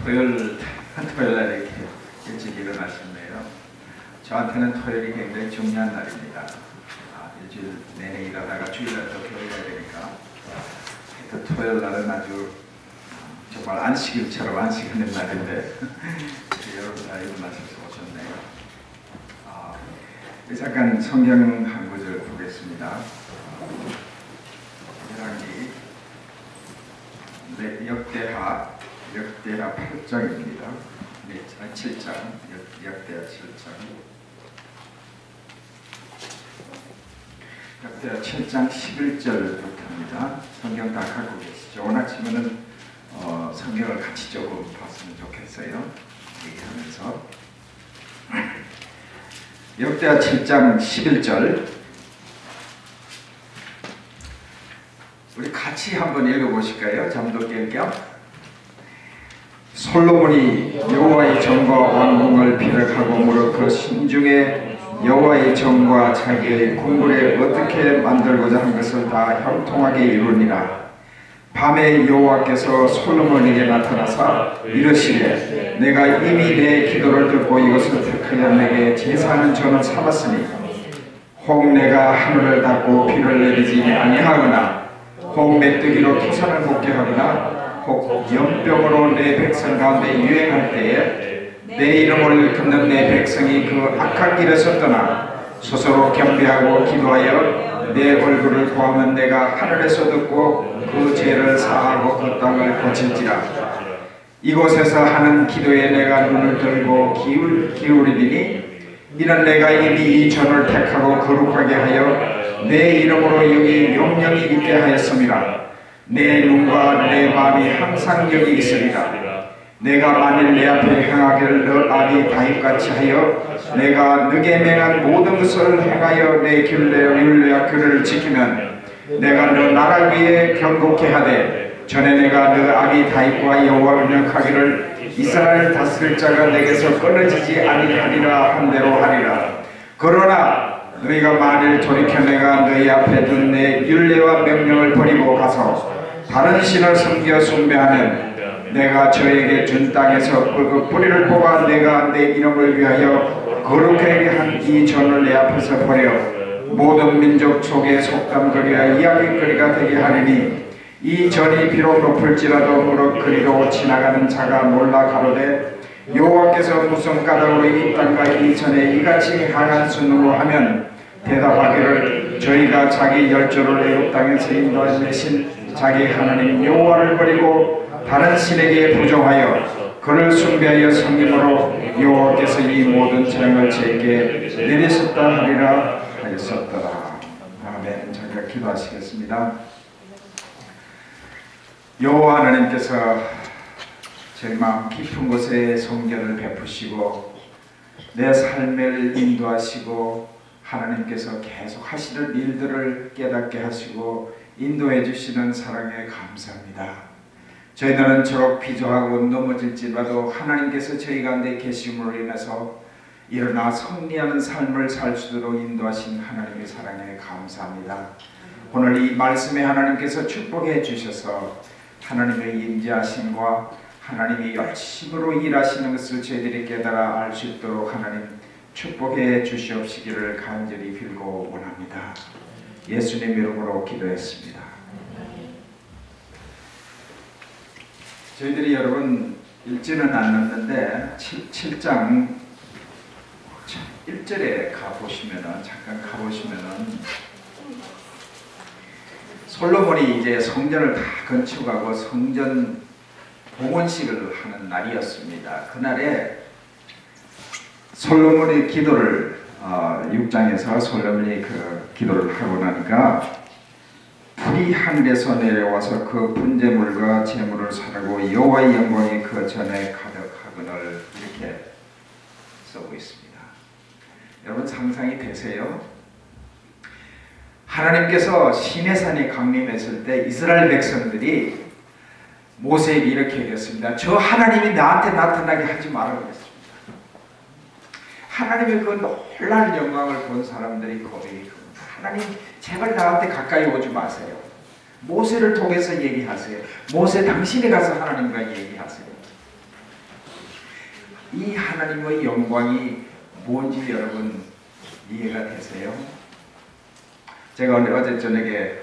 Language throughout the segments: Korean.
토요일날 이렇게 일찍 일어나셨네요. 저한테는 토요일이 굉장히 중요한 날입니다. 일주일 내내 일하다가 주일날 또 교회가 되니까 토요일날은 아주 정말 안식일처럼 안식하는 날인데 여러분 다 일어나셔서 오셨네요. 잠깐 성경 한 구절 보겠습니다. 역대하 8장입니다. 7장, 역대하 7장. 역대하 7장 11절부터입니다. 성경 다 갖고 계시죠? 원하시면은 성경을 같이 조금 봤으면 좋겠어요. 얘기하면서 역대하 7장 11절 우리 같이 한번 읽어보실까요? 잠도 깰 겸. 솔로몬이 여호와의 정과 왕궁을 피력하고 무릇 그 심중에 여호와의 정과 자기의 궁궐에 어떻게 만들고자 한 것을 다 형통하게 이루니라. 밤에 여호와께서 솔로몬에게 나타나사 이르시되 내가 이미 내 기도를 듣고 이것을 택하여 내게 제사하는 전을 삼았으니 혹 내가 하늘을 닫고 비를 내리지 아니하거나 혹 메뚜기로 토산을 먹게 하거나 혹 연병으로 내 백성 가운데 유행할 때에 내 이름을 듣는 내 백성이 그 악한 길에서 떠나 스스로 겸비하고 기도하여 내 얼굴을 구하면 내가 하늘에서 듣고 그 죄를 사하고 그 땅을 고칠지라. 이곳에서 하는 기도에 내가 눈을 들고 기울이리니 이는 내가 이미 이 전을 택하고 거룩하게 하여 내 이름으로 여기 영영이 있게 하였음이라. 내 눈과 내 마음이 항상 여기 있으리라. 내가 만일 내 앞에 행하기를 너 아비 다윗같이 하여 내가 너게 맹한 모든 것을 행하여 내 율례와 규례를 지키면 내가 너 나라 위에 경고케 하되 전에 내가 너 아비 다윗과 여호와 언약하기를 이스라엘 다스릴 자가 내게서 끊어지지 아니하리라 한 대로 하리라. 그러나 너희가 만일 돌이켜 내가 너희 앞에 둔 내 율례와 명령을 버리고 가서 다른 신을 섬겨 숭배하면 내가 저에게 준 땅에서 그 뿌리를 뽑아 내가 내 이름을 위하여 거룩하게 한 이 전을 내 앞에서 버려 모든 민족 속에 속담거리와 이야기거리가 되게 하리니 이 전이 비록 높을지라도 무릇 그리로 지나가는 자가 몰라 가로되 여호와께서 무슨 까닭으로 이 땅과 이 전에 이같이 강한 순으로 하면 대답하기를 저희가 자기 열조를 애굽 땅에서 인도하신 자기 하나님 여호와를 버리고 다른 신에게 부정하여 그를 숭배하여 섬김으로 여호와께서 이 모든 재앙을 제게 내리셨다 하리라 하였었더라. 아멘. 저희가 기도하시겠습니다. 여호와 하나님께서 저희 마음 깊은 곳에 성견을 베푸시고 내 삶을 인도하시고 하나님께서 계속 하시는 일들을 깨닫게 하시고 인도해 주시는 사랑에 감사합니다. 저희들은 저렇 비조하고 넘어질지라도 하나님께서 저희 가운데 계심으로 인해서 일어나 승리하는 삶을 살 수 있도록 인도하신 하나님의 사랑에 감사합니다. 오늘 이 말씀에 하나님께서 축복해 주셔서 하나님의 임재하심과 하나님이 열심으로 일하시는 것을 저희들이 깨달아 알 수 있도록 하나님 축복해 주시옵시기를 간절히 빌고 원합니다. 예수님 이름으로 기도했습니다. 저희들이 여러분 읽지는 않았는데 7장 1절에 잠깐 가보시면은 솔로몬이 이제 성전을 다 건축하고 성전 봉헌식을 하는 날이었습니다. 그날에 솔로몬의 기도를 6장에서 솔로몬이 그 기도를 하고 나니까 불이 하늘에서 내려와서 그 분재물과 재물을 사르고 여호와의 영광이 그 전에 가득하거늘 이렇게 쓰고 있습니다. 여러분 상상이 되세요? 하나님께서 시내산에 강림했을 때 이스라엘 백성들이 모세에게 이렇게 얘기했습니다. 저 하나님이 나한테 나타나게 하지 말라고 했습니다. 하나님의 그 놀라운 영광을 본 사람들이 고백이 하나님 제발 나한테 가까이 오지 마세요. 모세를 통해서 얘기하세요. 모세 당신이 가서 하나님과 얘기하세요. 이 하나님의 영광이 뭔지 여러분 이해가 되세요? 제가 어제 저녁에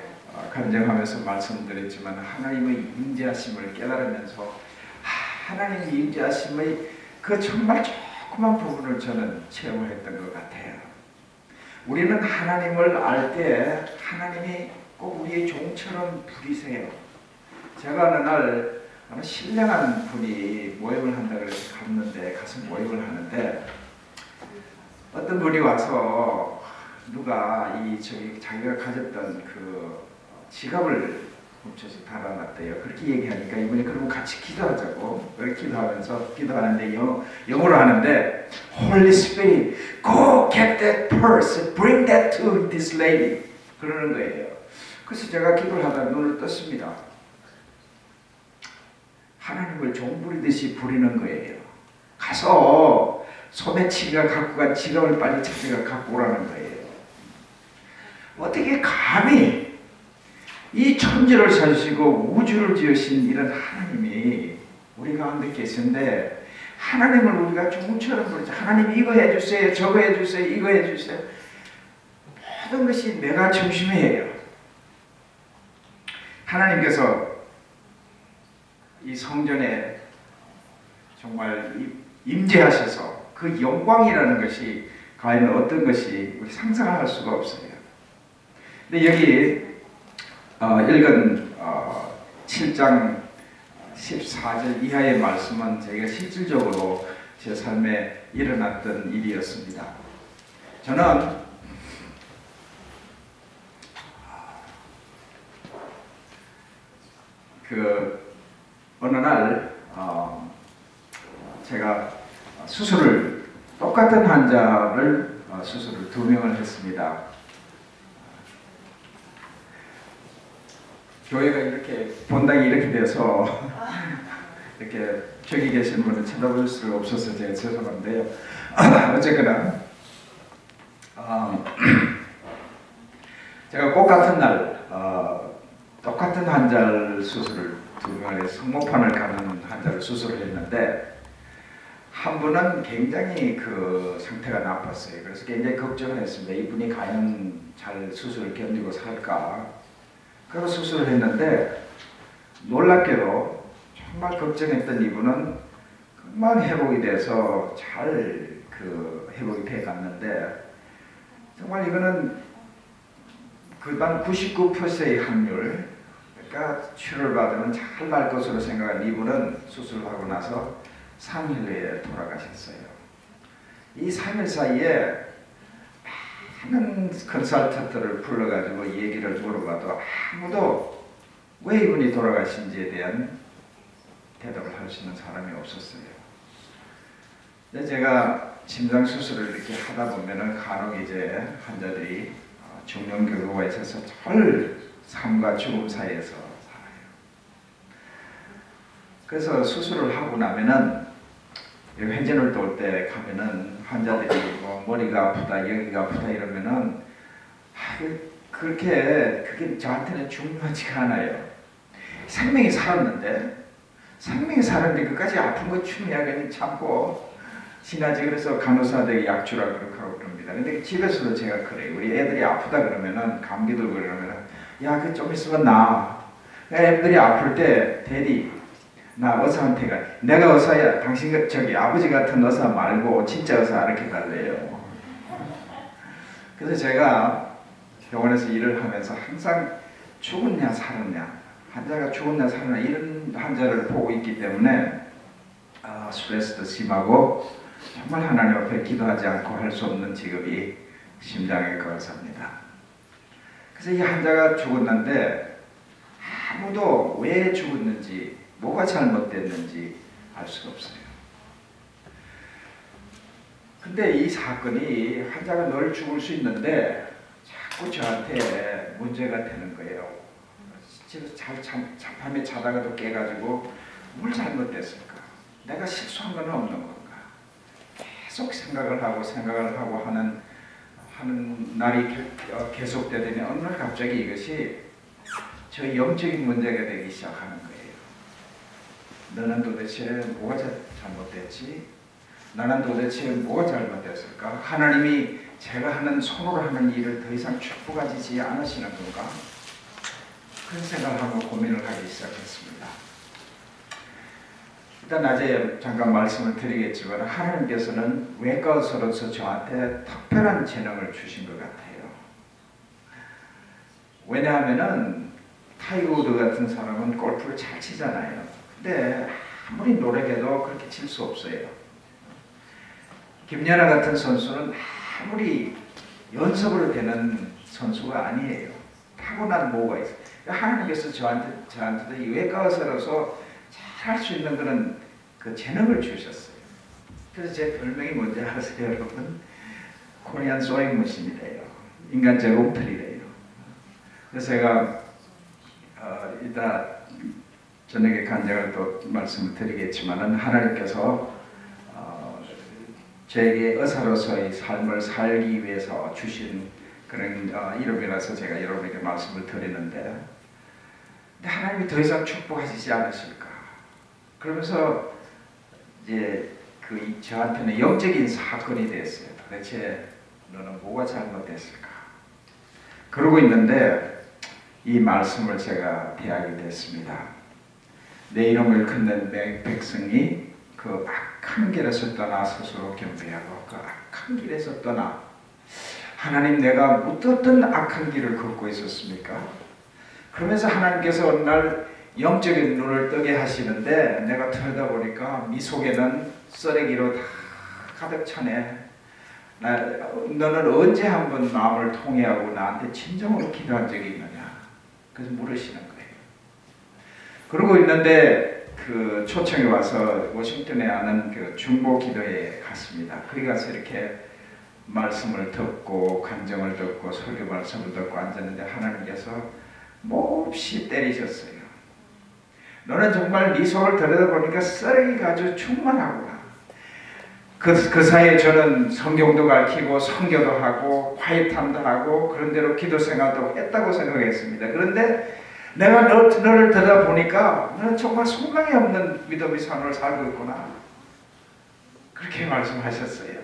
간증하면서 말씀드렸지만 하나님의 임재하심을 깨달으면서 하나님의 임재하심의 그 정말 조그만 부분을 저는 체험했던 것 같아요. 우리는 하나님을 알 때 하나님이 꼭 우리의 종처럼 부리세요. 제가 어느 날 신령한 분이 모임을 한다 그래서 갔는데 가서 모임을 하는데 어떤 분이 와서 누가 자기가 가졌던 그 지갑을 훔쳐서 달아놨대요. 그렇게 얘기하니까 이분이 그러면 같이 기도하자고 그렇게 기도하는데 영어로 하는데 Holy Spirit, go get that purse, bring that to this lady 그러는 거예요. 그래서 제가 기도를 하다가 눈을 떴습니다. 하나님을 종부리듯이 부리는 거예요. 가서 소매치기가 갖고 간 지갑을 빨리 찾아가 갖고 오라는 거예요. 어떻게 감히 이 천지를 사시고 우주를 지으신 이런 하나님이 우리 가운데 계신데 하나님을 우리가 종처럼 부르죠. 하나님 이거 해주세요. 저거 해주세요. 이거 해주세요. 모든 것이 내가 중심이에요. 하나님께서 이 성전에 정말 임재하셔서 그 영광이라는 것이 과연 어떤 것이 우리 상상할 수가 없어요. 근데 여기 읽은 7장 14절 이하의 말씀은 제가 실질적으로 제 삶에 일어났던 일이었습니다. 저는 어느 날 제가 똑같은 환자를 수술을 2명을 했습니다. 교회가 이렇게 본당이 이렇게 돼서 이렇게 저기 계신 분은 쳐다볼 수가 없어서 제가 죄송한데요. 어쨌거나 제가 꼭 같은 날 똑같은 환자를 수술을 2명을 해서 성모판을 가는 환자를 수술을 했는데 한 분은 굉장히 그 상태가 나빴어요. 그래서 굉장히 걱정을 했습니다. 이분이 과연 잘 수술을 견디고 살까? 그래서 수술을 했는데 놀랍게도 정말 걱정했던 이분은 금방 회복이 돼서 잘 회복이 돼 갔는데 정말 이거는 한 99%의 확률, 그러니까 치료를 받으면 잘 날 것으로 생각한 이분은 수술을 하고 나서 3일 내에 돌아가셨어요. 이 3일 사이에 많은 컨설턴트를 불러가지고 얘기를 물어봐도 아무도 왜 이분이 돌아가신지에 대한 대답을 할 수 있는 사람이 없었어요. 근데 제가 심장 수술을 이렇게 하다 보면은 간혹 이제 환자들이 중년 격로가 있어서 절 삶과 죽음 사이에서 살아요. 그래서 수술을 하고 나면은 회전을 돌 때 가면은 환자들이 뭐 머리가 아프다, 여기가 아프다 이러면은 그게 저한테는 중요하지가 않아요. 생명이 살았는데 끝까지 아픈 거 중요하게 참고 지나지. 그래서 간호사들이 약 주라 그렇게 하고 그럽니다. 근데 집에서도 제가 그래요. 우리 애들이 아프다 그러면은 감기 들고 그러면은 야, 그 좀 있으면 나. 애들이 아플 때 대리 나 의사한테 가. 내가 의사야. 당신 저기 아버지 같은 의사 말고 진짜 의사 이렇게 달래요. 그래서 제가 병원에서 일을 하면서 항상 죽었냐 살았냐, 환자가 죽었냐 살았냐 이런 환자를 보고 있기 때문에 스트레스도 심하고 정말 하나님 앞에 기도하지 않고 할 수 없는 직업이 심장외과 의사입니다. 그래서 이 환자가 죽었는데 아무도 왜 죽었는지, 뭐가 잘못됐는지 알 수가 없어요. 근데 이 사건이 환자가 늘 죽을 수 있는데 자꾸 저한테 문제가 되는 거예요. 잠밤에 자다가도 깨가지고 뭘 잘못됐을까? 내가 실수한 건 없는 건가? 계속 생각을 하고 하는 날이 계속되더니 어느 날 갑자기 이것이 저 영적인 문제가 되기 시작하는 거예요. 너는 도대체 뭐가 잘못됐지? 나는 도대체 뭐가 잘못됐을까? 하나님이 제가 하는 손으로 하는 일을 더 이상 축복하지 않으시는 건가? 그런 생각을 하고 고민을 하기 시작했습니다. 일단 낮에 잠깐 말씀을 드리겠지만 하나님께서는 외과의사로서 저한테 특별한 재능을 주신 것 같아요. 왜냐하면은 타이거 우드 같은 사람은 골프를 잘 치잖아요. 근데 아무리 노력해도 그렇게 칠 수 없어요. 김연아 같은 선수는 아무리 연습으로 되는 선수가 아니에요. 타고난 뭐가 있어요. 하나님께서 저한테도 이 외과의사로서 잘 할 수 있는 그런 그 재능을 주셨어요. 그래서 제 별명이 뭔지 아세요, 여러분? 코리안 소잉 머신이래요. 인간 재롱틀이래요. 그래서 제가 이따 저녁에 간증을 또 말씀을 드리겠지만은 하나님께서 저에게 의사로서의 삶을 살기 위해서 주신 그런 이름이라서 제가 여러분에게 말씀을 드리는데, 근데 하나님이 더 이상 축복하시지 않으실까? 그러면서 이제 저한테는 영적인 사건이 됐어요. 도대체 너는 뭐가 잘못됐을까? 그러고 있는데 이 말씀을 제가 대하게 됐습니다. 내 이름을 걷는 백성이 그 악한 길에서 떠나 스스로 경배하고 그 악한 길에서 떠나. 하나님, 내가 어떤 악한 길을 걷고 있었습니까? 그러면서 하나님께서 어느 날 영적인 눈을 뜨게 하시는데 내가 들여다보니까 미속에는 쓰레기로 다 가득 차네. 너는 언제 한번 마음을 통회하고 나한테 진정으로 기도한 적이 있느냐? 그래서 물으시는 거예요. 그러고 있는데 그 초청이 와서 워싱턴에 아는 그 중보 기도회에 갔습니다. 거기 가서 이렇게 말씀을 듣고 간증을 듣고 설교 말씀을 듣고 앉았는데 하나님께서 몹시 때리셨어요. 너는 정말 네 속을 들여다보니까 쓰레기가 아주 충만하구나. 그 사이에 저는 성경도 가르치고 선교도 하고 화이트함도 하고 그런 대로 기도 생활도 했다고 생각했습니다. 그런데 내가 너를 들여다보니까 너는 정말 소망이 없는 믿음의 삶을 살고 있구나. 그렇게 말씀하셨어요.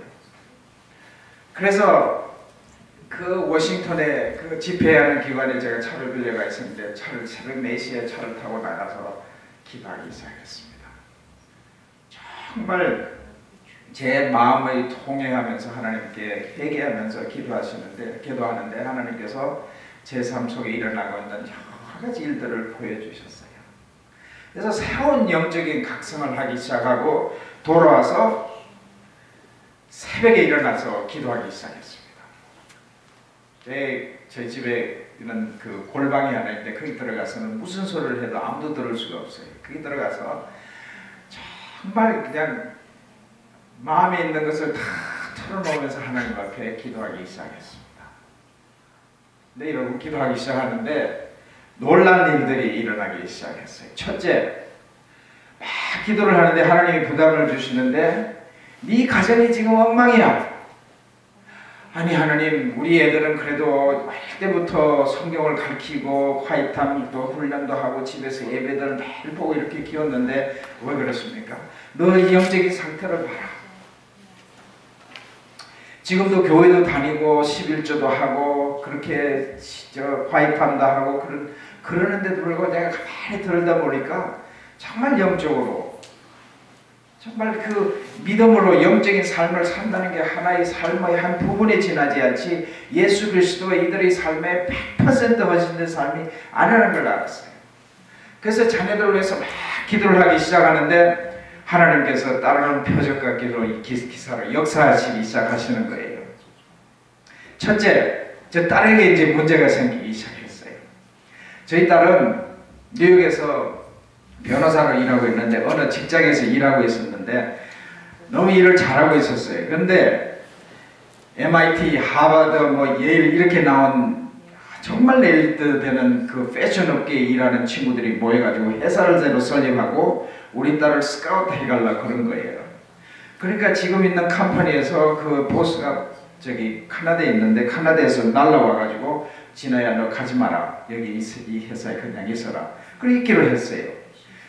그래서 그 워싱턴에 그 집회하는 기관에 제가 차를 빌려가 있었는데 새벽 4시에 차를 타고 나가서 기도하기 시작했습니다. 정말 제 마음의 통행하면서 하나님께 회개하면서 기도하는데 하나님께서 제 삶 속에 일어나고 있는 여러 가지 일들을 보여주셨어요. 그래서 새로운 영적인 각성을 하기 시작하고 돌아와서 새벽에 일어나서 기도하기 시작했습니다. 저희 집에 있는 그 골방이 하나 있는데 거기 들어가서는 무슨 소리를 해도 아무도 들을 수가 없어요. 거기 들어가서 정말 그냥 마음에 있는 것을 다 털어놓으면서 하나님 앞에 기도하기 시작했습니다. 근데 여러분, 기도하기 시작하는데 놀라운 일들이 일어나기 시작했어요. 첫째, 막 기도를 하는데 하나님이 부담을 주시는데 네 가정이 지금 엉망이야. 아니 하나님, 우리 애들은 그래도 어릴 때부터 성경을 가르치고 화이트함도 훈련도 하고 집에서 예배들을 매일 보고 이렇게 키웠는데 왜 그렇습니까? 너의 영적인 상태를 봐라. 지금도 교회도 다니고 11조도 하고 그렇게 화이트함도 하고 그러는데도 불구하고 내가 가만히 들다 보니까 정말 영적으로 정말 그 믿음으로 영적인 삶을 산다는 게 하나의 삶의 한 부분에 지나지 않지 예수 그리스도의 이들의 삶에 100% 헌신된 삶이 아니라는 걸 알았어요. 그래서 자녀들을 위해서 막 기도를 하기 시작하는데 하나님께서 따르는 표적과 기사로 역사하시기 시작하시는 거예요. 첫째, 저 딸에게 이제 문제가 생기기 시작했어요. 저희 딸은 뉴욕에서 변호사로 일하고 있는데 어느 직장에서 일하고 있었는데 너무 일을 잘하고 있었어요. 그런데 MIT, 하버드, 예일 이렇게 나온 정말 엘리트 되는 그 패션 업계에 일하는 친구들이 모여가지고 회사를 새로 설립하고 우리 딸을 스카우트 해가려고 그런 거예요. 그러니까 지금 있는 컴퍼니에서 그 보스가 저기 카나다에 있는데 카나다에서 날라와가지고 진아야 너 가지 마라. 여기 이 회사에 그냥 있어라. 그렇게 있기로 했어요.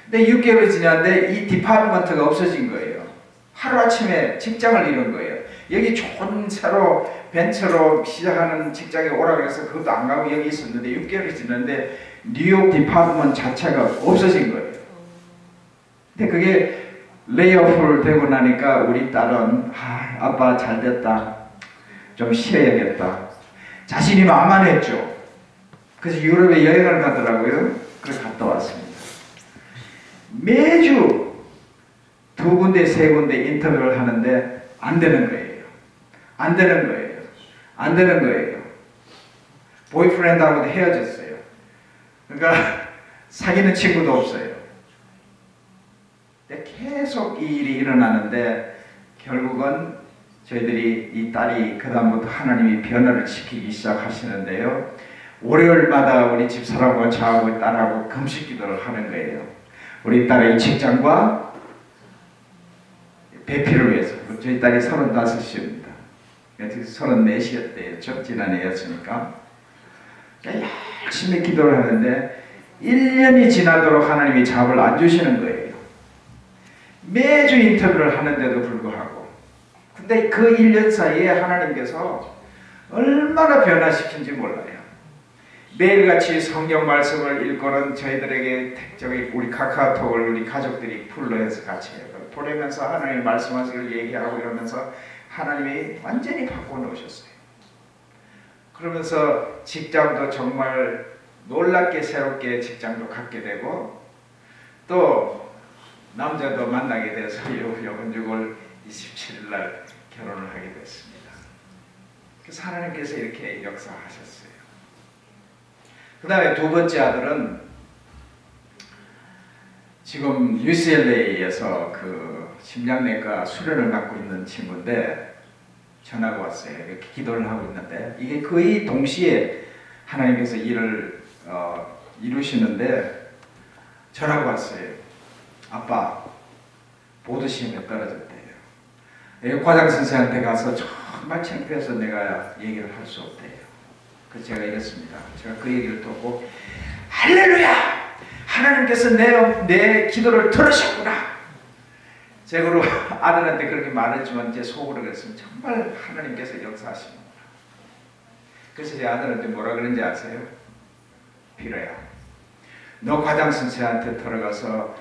근데 6개월이 지났는데 이 디파트먼트가 없어진 거예요. 하루아침에 직장을 잃은 거예요. 여기 좋은 새로 벤처로 시작하는 직장에 오라 그래서 그것도 안 가고 여기 있었는데 6개월이 지났는데 뉴욕 디파트먼트 자체가 없어진 거예요. 근데 그게 레이오프를 되고 나니까 우리 딸은 아빠 잘 됐다. 좀 쉬어야겠다. 자신이 만만했죠. 그래서 유럽에 여행을 가더라고요. 그래서 갔다 왔습니다. 매주 2군데 3군데 인터뷰를 하는데 안 되는 거예요. 안 되는 거예요. 안 되는 거예요. 보이프렌드하고도 헤어졌어요. 그러니까 사귀는 친구도 없어요. 계속 이 일이 일어나는데 결국은 저희들이 이 딸이 그다음부터 하나님이 변화를 시키기 시작하시는데요. 월요일마다 우리 집사람과 저하고 딸하고 금식 기도를 하는 거예요. 우리 딸의 직장과 배필을 위해서. 저희 딸이 35이입니다. 34이었대요. 지난해였으니까. 열심히 기도를 하는데 1년이 지나도록 하나님이 답을 안 주시는 거예요. 매주 인터뷰를 하는데도 불구하고. 근데 그 1년 사이에 하나님께서 얼마나 변화시킨지 몰라요. 매일같이 성경 말씀을 읽고는 저희들에게 저기 우리 카카오톡을 우리 가족들이 풀러해서 같이 해요. 보내면서 하나님 말씀하시길 얘기하고 이러면서 하나님이 완전히 바꿔놓으셨어요. 그러면서 직장도 정말 놀랍게 새롭게 직장도 갖게 되고 또 남자도 만나게 돼서 이번 6월 27일 날 결혼을 하게 됐습니다. 그래서 하나님께서 이렇게 역사하셨어요. 그 다음에 두 번째 아들은 지금 UCLA에서 그 심장내과 수련을 맡고 있는 친구인데 전화가 왔어요. 이렇게 기도를 하고 있는데 이게 거의 동시에 하나님께서 일을 이루시는데 전화가 왔어요. 아빠 보드 시험에 떨어졌대요. 과장 선생한테 가서 정말 창피해서 내가 얘기를 할 수 없대요. 그래서 제가 이랬습니다. 제가 그 얘기를 듣고 할렐루야! 하나님께서 내 기도를 들으셨구나. 제가 아들한테 그렇게 말했지만 제 속으로 그랬으면 정말 하나님께서 역사하십니다. 그래서 제 아들한테 뭐라 그런지 아세요? 필요야. 너 과장 선생한테 들어가서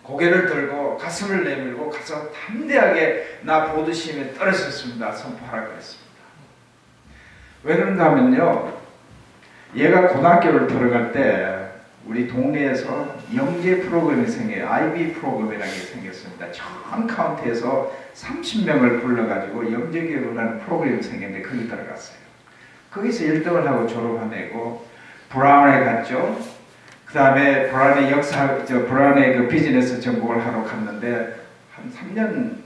고개를 들고 가슴을 내밀고 가서 담대하게 나 보드시험에 떨어졌습니다. 선포하라 그랬습니다. 왜 그런가 하면요. 얘가 고등학교를 들어갈 때 우리 동네에서 영재 프로그램이 생겨요. IB 프로그램이라는 게 생겼습니다. 전 카운티에서 30명을 불러가지고 영재 교육을 하는 프로그램이 생겼는데 거기 들어갔어요. 거기서 1등을 하고 졸업해내고 브라운에 갔죠. 그 다음에 브라운의 그 비즈니스 전공을 하러 갔는데 한 3년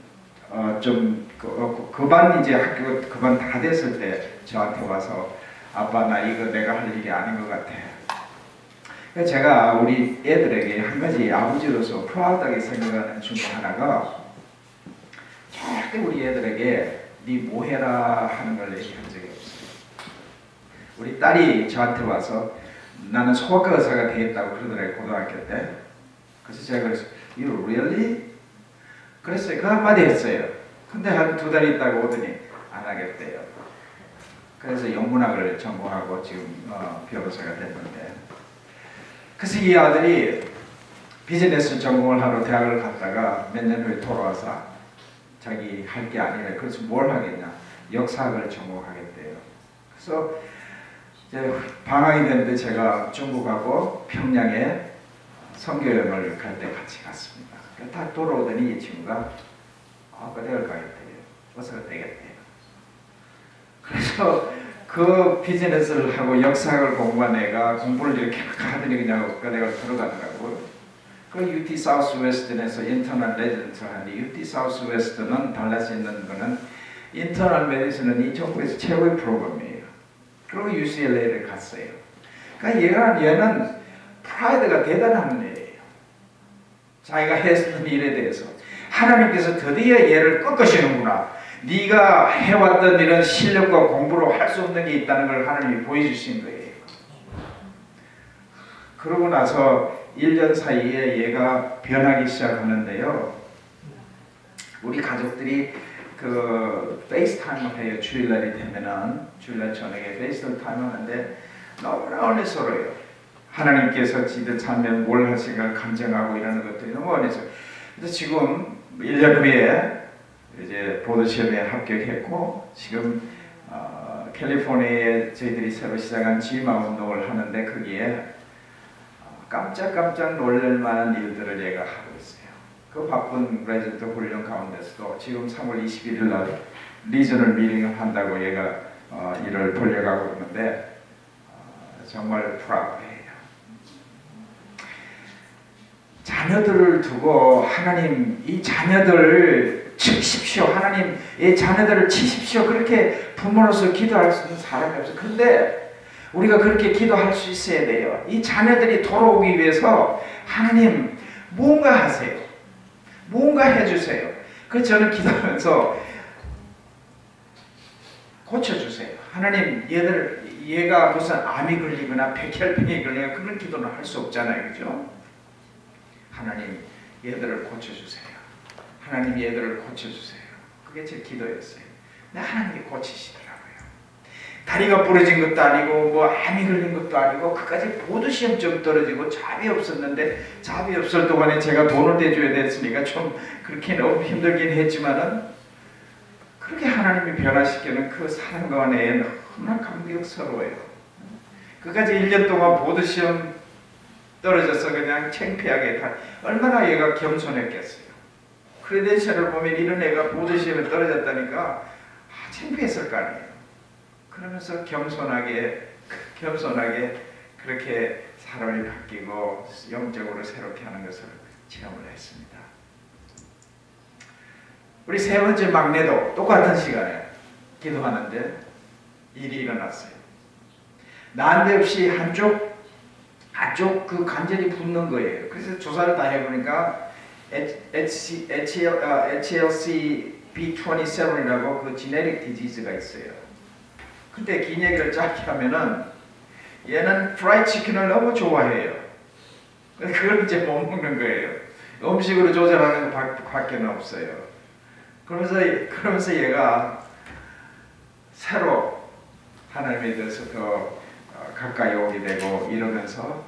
그반 이제 학교 그반 다 됐을 때 저한테 와서 아빠 나 이거 내가 할 일이 아닌 것 같아. 그래서 제가 우리 애들에게 한 가지 아버지로서 프라우드하게 생각하는 중에 하나가 절대 우리 애들에게 니 뭐 해라 하는 걸 얘기한 적이 없어요. 우리 딸이 저한테 와서 나는 소아과 의사가 되겠다고 그러더래요. 고등학교 때. 그래서 제가 그랬어요. You really? 그랬어요. 그 한마디 했어요. 근데 한 2달 있다가 오더니 안 하겠대요. 그래서 영문학을 전공하고 지금 변호사가 됐는데 그래서 이 아들이 비즈니스 전공을 하러 대학을 갔다가 몇 년 후에 돌아와서 자기 할 게 아니라 그래서 뭘 하겠냐 역사학을 전공하겠대요. 그래서 이제 방학이 됐는데 제가 중국하고 평양에 선교여행을 갈 때 같이 갔습니다. 딱 돌아오더니 이 친구가 대학을 가겠대요. 어서 되겠대요. 그래서 그 비즈니스를 하고 역사학을 공부한 애가 공부를 이렇게 하더니 그냥 내가 들어가더라고요. 그 UT 사우스웨스턴에서 인터널 레지던트 하는데 UT 사우스웨스턴은 달라져 있는 거는 인터널 메디슨은 이 전국에서 최고의 프로그램이에요. 그리고 UCLA를 갔어요. 그러니까 얘는 프라이드가 대단한 애예요. 자기가 했던 일에 대해서 하나님께서 드디어 얘를 꺾으시는구나. 네가 해왔던 이런 실력과 공부로 할 수 없는 게 있다는 걸 하나님이 보여주신 거예요. 그러고 나서 1년 사이에 얘가 변하기 시작하는데요. 우리 가족들이 그 페이스타임을 해요. 주일날이 되면은 주일날 저녁에 페이스타임 하는데 너무나 은혜스러워요. 하나님께서 지들 살면 뭘 하실까 감정하고 이러는 것들이 너무 은혜스러워요. 그래서 지금 1년 후에 이제 보드 시험에 합격했고 지금 캘리포니아에 저희들이 새로 시작한 지마 운동을 하는데 거기에 깜짝깜짝 놀랄 만한 일들을 얘가 하고 있어요. 그 바쁜 레전드 훈련 가운데서도 지금 3월 21일 날 리저널 미팅을 한다고 얘가 일을 벌려가고 있는데 정말 프라우드해요. 자녀들을 두고 하나님 이 자녀들을 치십시오. 하나님 이 자녀들을 치십시오. 그렇게 부모로서 기도할 수 있는 사람이 없어요. 근데 우리가 그렇게 기도할 수 있어야 돼요. 이 자녀들이 돌아오기 위해서 하나님 뭔가 하세요. 뭔가 해주세요. 그래서 저는 기도하면서 고쳐주세요. 하나님 얘가 무슨 암이 걸리거나 백혈병이 걸리거나 그런 기도는 할 수 없잖아요. 그죠? 하나님 얘들을 고쳐주세요. 하나님 얘들을 고쳐주세요. 그게 제 기도였어요. 근데 하나님이 고치시더라고요. 다리가 부러진 것도 아니고 뭐 암이 걸린 것도 아니고 그까지 보드시험점 떨어지고 잡이 없었는데 잡이 없을 동안에 제가 돈을 대줘야 됐으니까 좀 그렇게 너무 힘들긴 했지만은 그렇게 하나님이 변화시키는 그 사랑과 은혜에 너무나 감격스러워요. 그까지 1년 동안 보드시험 떨어져서 그냥 창피하게 얼마나 얘가 겸손했겠어요. 크레덴셜을 보면 이런 애가 보드시험에 떨어졌다니까 창피했을 거 아니에요. 그러면서 겸손하게 그렇게 사람이 바뀌고 영적으로 새롭게 하는 것을 체험을 했습니다. 우리 세 번째 막내도 똑같은 시간에 기도하는데 일이 일어났어요. 난데없이 한쪽 그 관절이 붓는 거예요. 그래서 조사를 다 해보니까 HLC-B27이라고 그 지네릭 디지즈가 있어요. 근데 긴 얘기를 짧게 하면은 얘는 프라이드 치킨을 너무 좋아해요. 그걸 이제 못 먹는 거예요. 음식으로 조절하는 것밖에 없어요. 그러면서 얘가 새로 하나님에 대해서 더 가까이 오게 되고 이러면서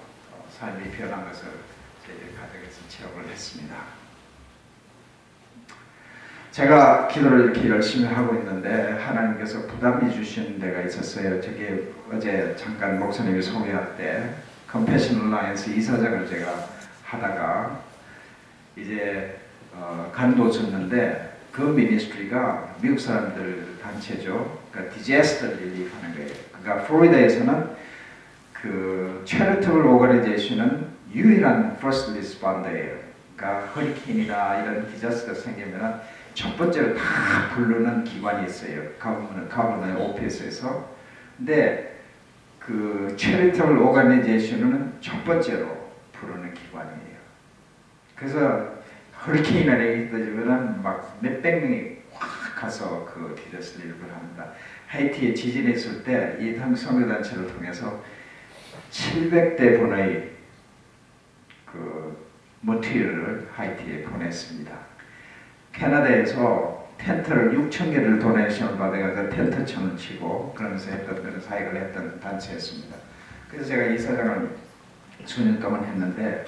삶이 변한 것을 저희 가정에서 체험을 했습니다. 제가 기도를 이렇게 열심히 하고 있는데 하나님께서 부담이 주신 데가 있었어요. 저기 어제 잠깐 목사님이 소개할 때 컴패션 얼라이언스 이사장을 제가 하다가 이제 간도졌는데 그 미니스트리가 미국 사람들 단체죠. 그러니까 디제스터 릴리프 하는 거예요. 그러니까 플로리다에서는 그 체리터블 오거니제이션은 유일한 퍼스트 리스폰더예요. 그러니까 허리케인이나 이런 디자스터가 생기면 첫 번째로 다 부르는 기관이 있어요. 가버넌 오피스에서. 근데 그 체리터블 오거니제이션은 첫 번째로 부르는 기관이에요. 그래서 허리케인이나 이렇게 떠지면 막 몇백 명이 확 가서 그 디자스터 릴리프를 합니다. 하이티에 지진이 있을 때 이 성교단체를 통해서 700대 분의 그 머티리얼을 하이티에 보냈습니다. 캐나다에서 텐트를 6,000개를 도네이션을 받아가지고 텐트천을 치고 그러면서 했던 그런 사역을 했던 단체였습니다. 그래서 제가 이사장을 수년 동안 했는데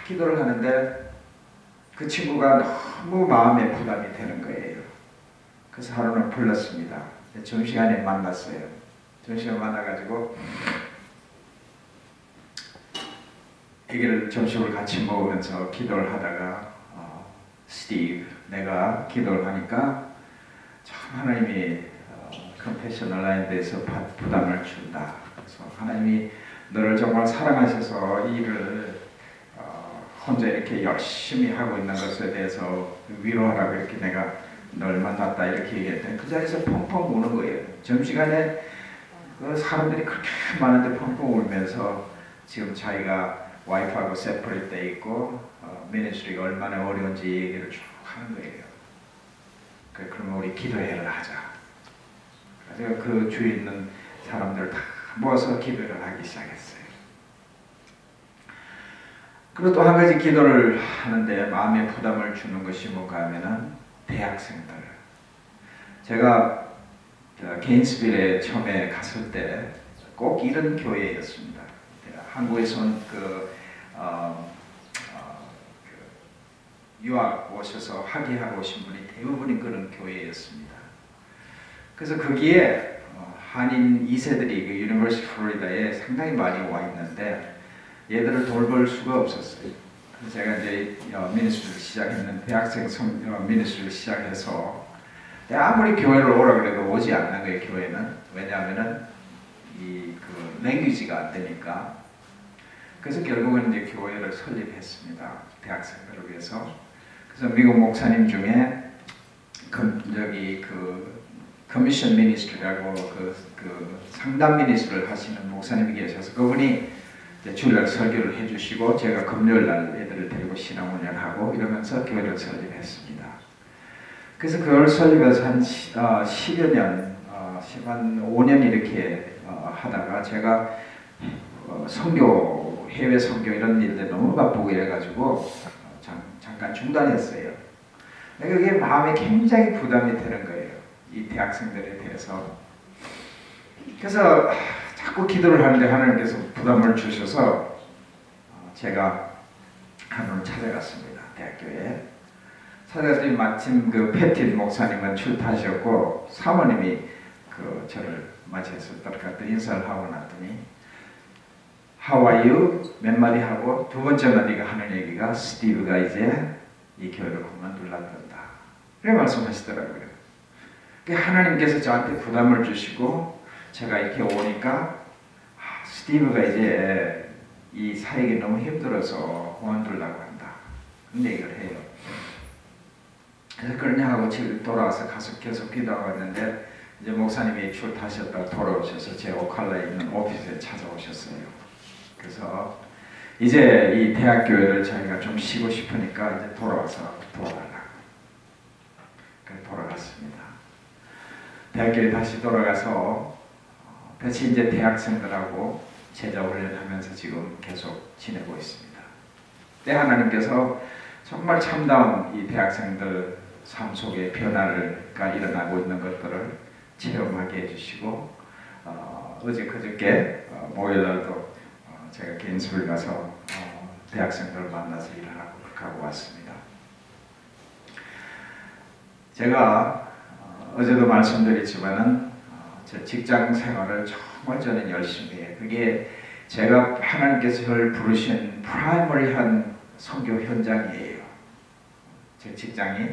기도를 하는데 그 친구가 너무 마음에 부담이 되는 거예요. 그래서 하루는 불렀습니다. 점심시간에 만났어요. 점심시간에 만나가지고 얘기를 점심을 같이 먹으면서 기도를 하다가 스티브, 내가 기도를 하니까 참 하나님이 컴패션 얼라이언스에서 부담을 준다. 그래서 하나님이 너를 정말 사랑하셔서 이 일을 혼자 이렇게 열심히 하고 있는 것에 대해서 위로하라고 이렇게 내가 널 만났다 이렇게 얘기했더니 그 자리에서 펑펑 우는 거예요. 점심시간에 그 사람들이 그렇게 많은데 펑펑 울면서 지금 자기가 와이프하고 세퍼레이트 돼 있고 미니스트리가 얼마나 어려운지 얘기를 쭉 하는 거예요. 그러면 우리 기도회를 하자. 그래서 그 주위에 있는 사람들을 다 모아서 기도를 하기 시작했어요. 그리고 또 한 가지 기도를 하는데 마음에 부담을 주는 것이 뭔가 하면은 대학생들. 제가 게인스빌에 처음에 갔을 때 꼭 이런 교회였습니다. 한국에서 온 유학 오셔서 학위하고 오신 분이 대부분이 그런 교회였습니다. 그래서 거기에 한인 2세들이 그 유니버시티 플로리다에 상당히 많이 와 있는데 얘들을 돌볼 수가 없었어요. 그래서 제가 이제 미니스트리를 시작했는데 대학생 미니스트리를 시작해서 아무리 교회를 오라 그래도 오지 않는 거예요. 교회는. 왜냐하면은 그 랭귀지가 안 되니까. 그래서 결국은 이제 교회를 설립했습니다. 대학생들을 위해서. 그래서 미국 목사님 중에 커미션 미니스트리라고 그 상담 미니스트리를 하시는 목사님이 계셔서 그분이 주일날 설교를 해주시고 제가 금요일 날 애들을 데리고 신앙훈련하고 이러면서 교회를 설립했습니다. 그래서 그걸 설립해서 한 10여 년, 한 5년 이렇게 하다가 제가 선교, 해외 선교 이런 일들 너무 바쁘고 이래가지고 잠깐 중단했어요. 그게 마음에 굉장히 부담이 되는 거예요. 이 대학생들에 대해서. 그래서 자꾸 기도를 하는데 하나님께서 부담을 주셔서 제가 한 번 찾아갔습니다. 대학교에. 찾아갔더니 마침 그 패틴 목사님은 출타하셨고 사모님이 저를 맞이해서 들어갔더니 인사를 하고 났더니 How are you? 몇 마디 하고 두 번째 마디가 하는 얘기가 스티브가 이제 이 교회를 그만둘라 그런다. 그렇게 말씀하시더라고요. 하나님께서 저한테 부담을 주시고 제가 이렇게 오니까 스티브가 이제 이 사역이 너무 힘들어서 그만두려고 한다. 그런 얘기를 해요. 그래서 그러냐 하고 집에 돌아와서 가서 계속 기도하고 있는데 이제 목사님이 출타하셨다가 돌아오셔서 제 오칼라에 있는 오피스에 찾아오셨어요. 그래서 이제 이 대학교회를 자기가 좀 쉬고 싶으니까 이제 돌아와서 도와달라고. 그래서 돌아갔습니다. 대학교에 다시 돌아가서 다시 이제 대학생들하고 제자 훈련하면서 지금 계속 지내고 있습니다. 하나님께서 정말 참다운 이 대학생들 삶 속에 변화가 일어나고 있는 것들을 체험하게 해주시고 어제 그저께 목요일날도 제가 게인스빌 가서 대학생들을 만나서 일을 하고 왔습니다. 제가 어제도 말씀드렸지만은 제 직장 생활을 정말 저는 열심히 해요. 그게 제가 하나님께서 저를 부르신 프라이머리한 선교 현장이에요. 제 직장이.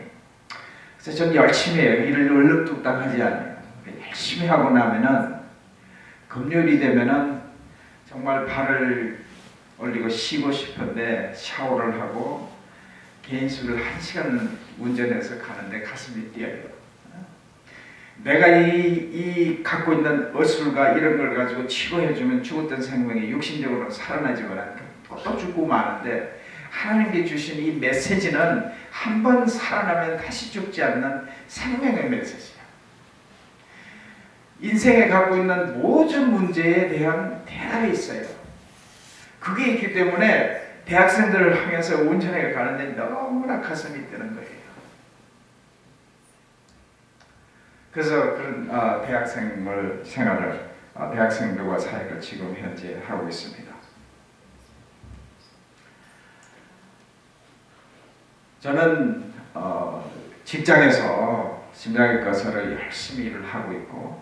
그래서 저는 열심히 해요. 일을 얼렁뚱땅하지 않아요. 열심히 하고 나면은 금요일이 되면은 정말 발을 올리고 쉬고 싶은데 샤워를 하고 게인스빌을 1시간 운전해서 가는데 가슴이 뛰어요. 내가 이 갖고 있는 어술과 이런 걸 가지고 치료해주면 죽었던 생명이 육신적으로 살아나지만 또 죽고 마는데 하나님께 주신 이 메시지는 한 번 살아나면 다시 죽지 않는 생명의 메시지야. 인생에 갖고 있는 모든 문제에 대한 대답이 있어요. 그게 있기 때문에 대학생들을 향해서 운전해 가는데 너무나 가슴이 뛰는 거예요. 그래서 그런 대학생들과 사역을 지금 현재 하고 있습니다. 저는 직장에서 심장외과서를 열심히 일을 하고 있고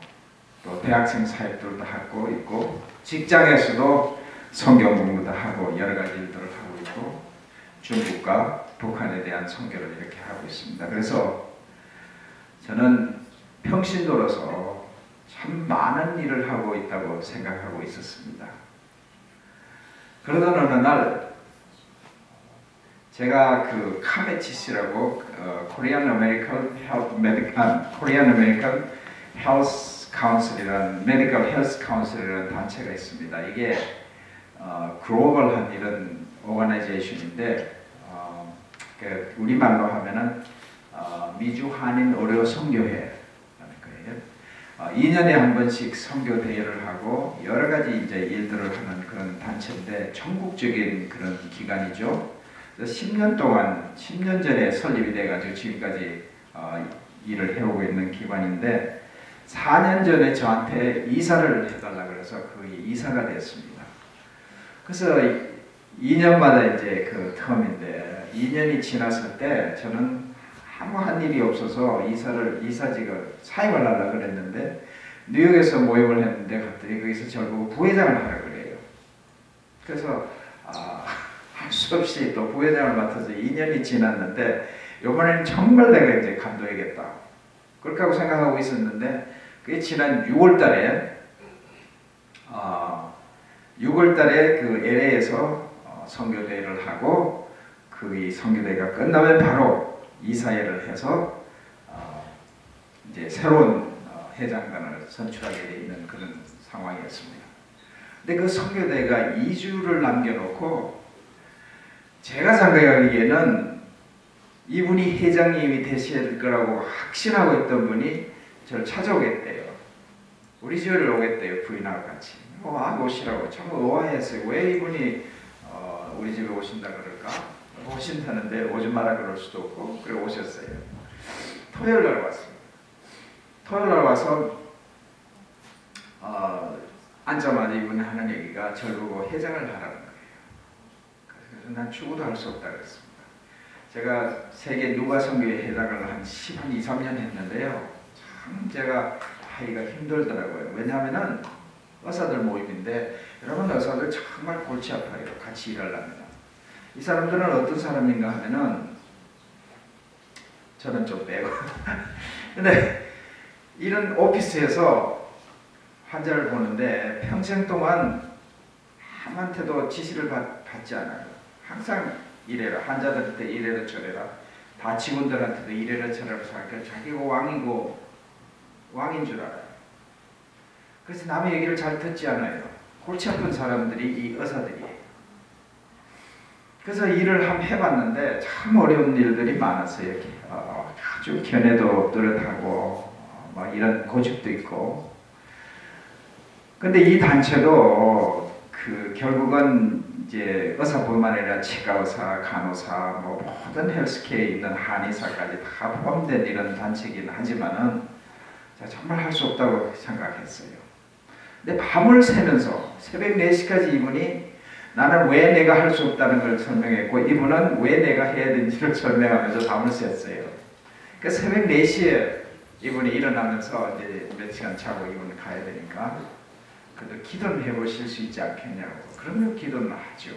또 대학생 사역들도 하고 있고 직장에서도 선교 공부도 하고 여러 가지 일들을 하고 있고 중국과 북한에 대한 선교를 이렇게 하고 있습니다. 그래서 저는 평신도로서 참 많은 일을 하고 있다고 생각하고 있었습니다. 그러던 어느 날 제가 그 카메치스라고 Korean American Health Council이라는 메디컬 헬스 카운슬이라는 단체가 있습니다. 이게 글로벌한 이런 오거나이제이션인데 우리말로 하면은 미주 한인 의료 선교회라는 거예요. 2년에 한 번씩 선교 대회를 하고 여러 가지 이제 일들을 하는 그런 단체인데 전국적인 그런 기관이죠. 10년 동안 10년 전에 설립이 돼가지고 지금까지 일을 해오고 있는 기관인데 4년 전에 저한테 이사를 해달라 그래서 그 이사가 됐습니다. 그래서 2년마다 이제 그 텀인데 2년이 지났을 때 저는 아무 한 일이 없어서 이사직을 사임을 하려고 그랬는데 뉴욕에서 모임을 했는데 갑자기 거기서 저보고 부회장을 하라 그래요. 그래서 할 수 없이 또 부회장을 맡아서 2년이 지났는데 이번에는 정말 내가 이제 감독이겠다. 그렇게 하고 생각하고 있었는데 그게 지난 6월달에 그 LA에서 선교대회를 하고 그 선교대회가 끝나면 바로 이사회를 해서 이제 새로운 회장단을 선출하게 돼 있는 그런 상황이었습니다. 근데 그 선교대회가 2주를 남겨놓고 제가 생각하기에는 이분이 회장님이 되실 거라고 확신하고 있던 분이 저를 찾아오겠대요. 우리 집을 오겠대요. 부인하고 같이. 오시라고. 참 의아했어요. 왜 이분이 우리 집에 오신다 그럴까? 오신다는데 오지 마라 그럴 수도 없고 그래 오셨어요. 토요일 날 왔습니다. 토요일 날 와서 앉자마자 이분이 하는 얘기가 저를 보고 회장을 하라는 거예요. 그래서 난 죽어도 할 수 없다 그랬습니다. 제가 세계 누가 선교회 회장을 한 2, 3년 했는데요. 참 제가 하기가 힘들더라고요. 왜냐하면은 의사들 모임인데 여러분 의사들 정말 골치 아파요. 같이 일하려면. 이 사람들은 어떤 사람인가 하면은 저는 좀 빼고 근데 이런 오피스에서 환자를 보는데 평생 동안 아무한테도 지시를 받지 않아요. 항상 이래라. 환자들한테 이래라 저래라. 다 직원들한테도 이래라 저래라 하니까 자기가 왕인 줄 알아요. 그래서 남의 얘기를 잘 듣지 않아요. 골치 아픈 사람들이 이 의사들이에요. 그래서 일을 한번 해봤는데 참 어려운 일들이 많았어요. 아주 견해도 뚜렷하고 막 이런 고집도 있고. 근데 이 단체도 결국은 이제 의사뿐만 아니라 치과의사, 간호사, 뭐 모든 헬스케어에 있는 한의사까지 다 포함된 이런 단체이긴 하지만은 정말 할 수 없다고 생각했어요. 근데 밤을 새면서 새벽 4시까지 이분이 나는 왜 내가 할 수 없다는 걸 설명했고 이분은 왜 내가 해야 되는지를 설명하면서 밤을 샜어요. 그 새벽 4시에 이분이 일어나면서 이제 몇 시간 자고 이분 가야 되니까 그래도 기도는 해보실 수 있지 않겠냐고. 그러면 기도는 하죠.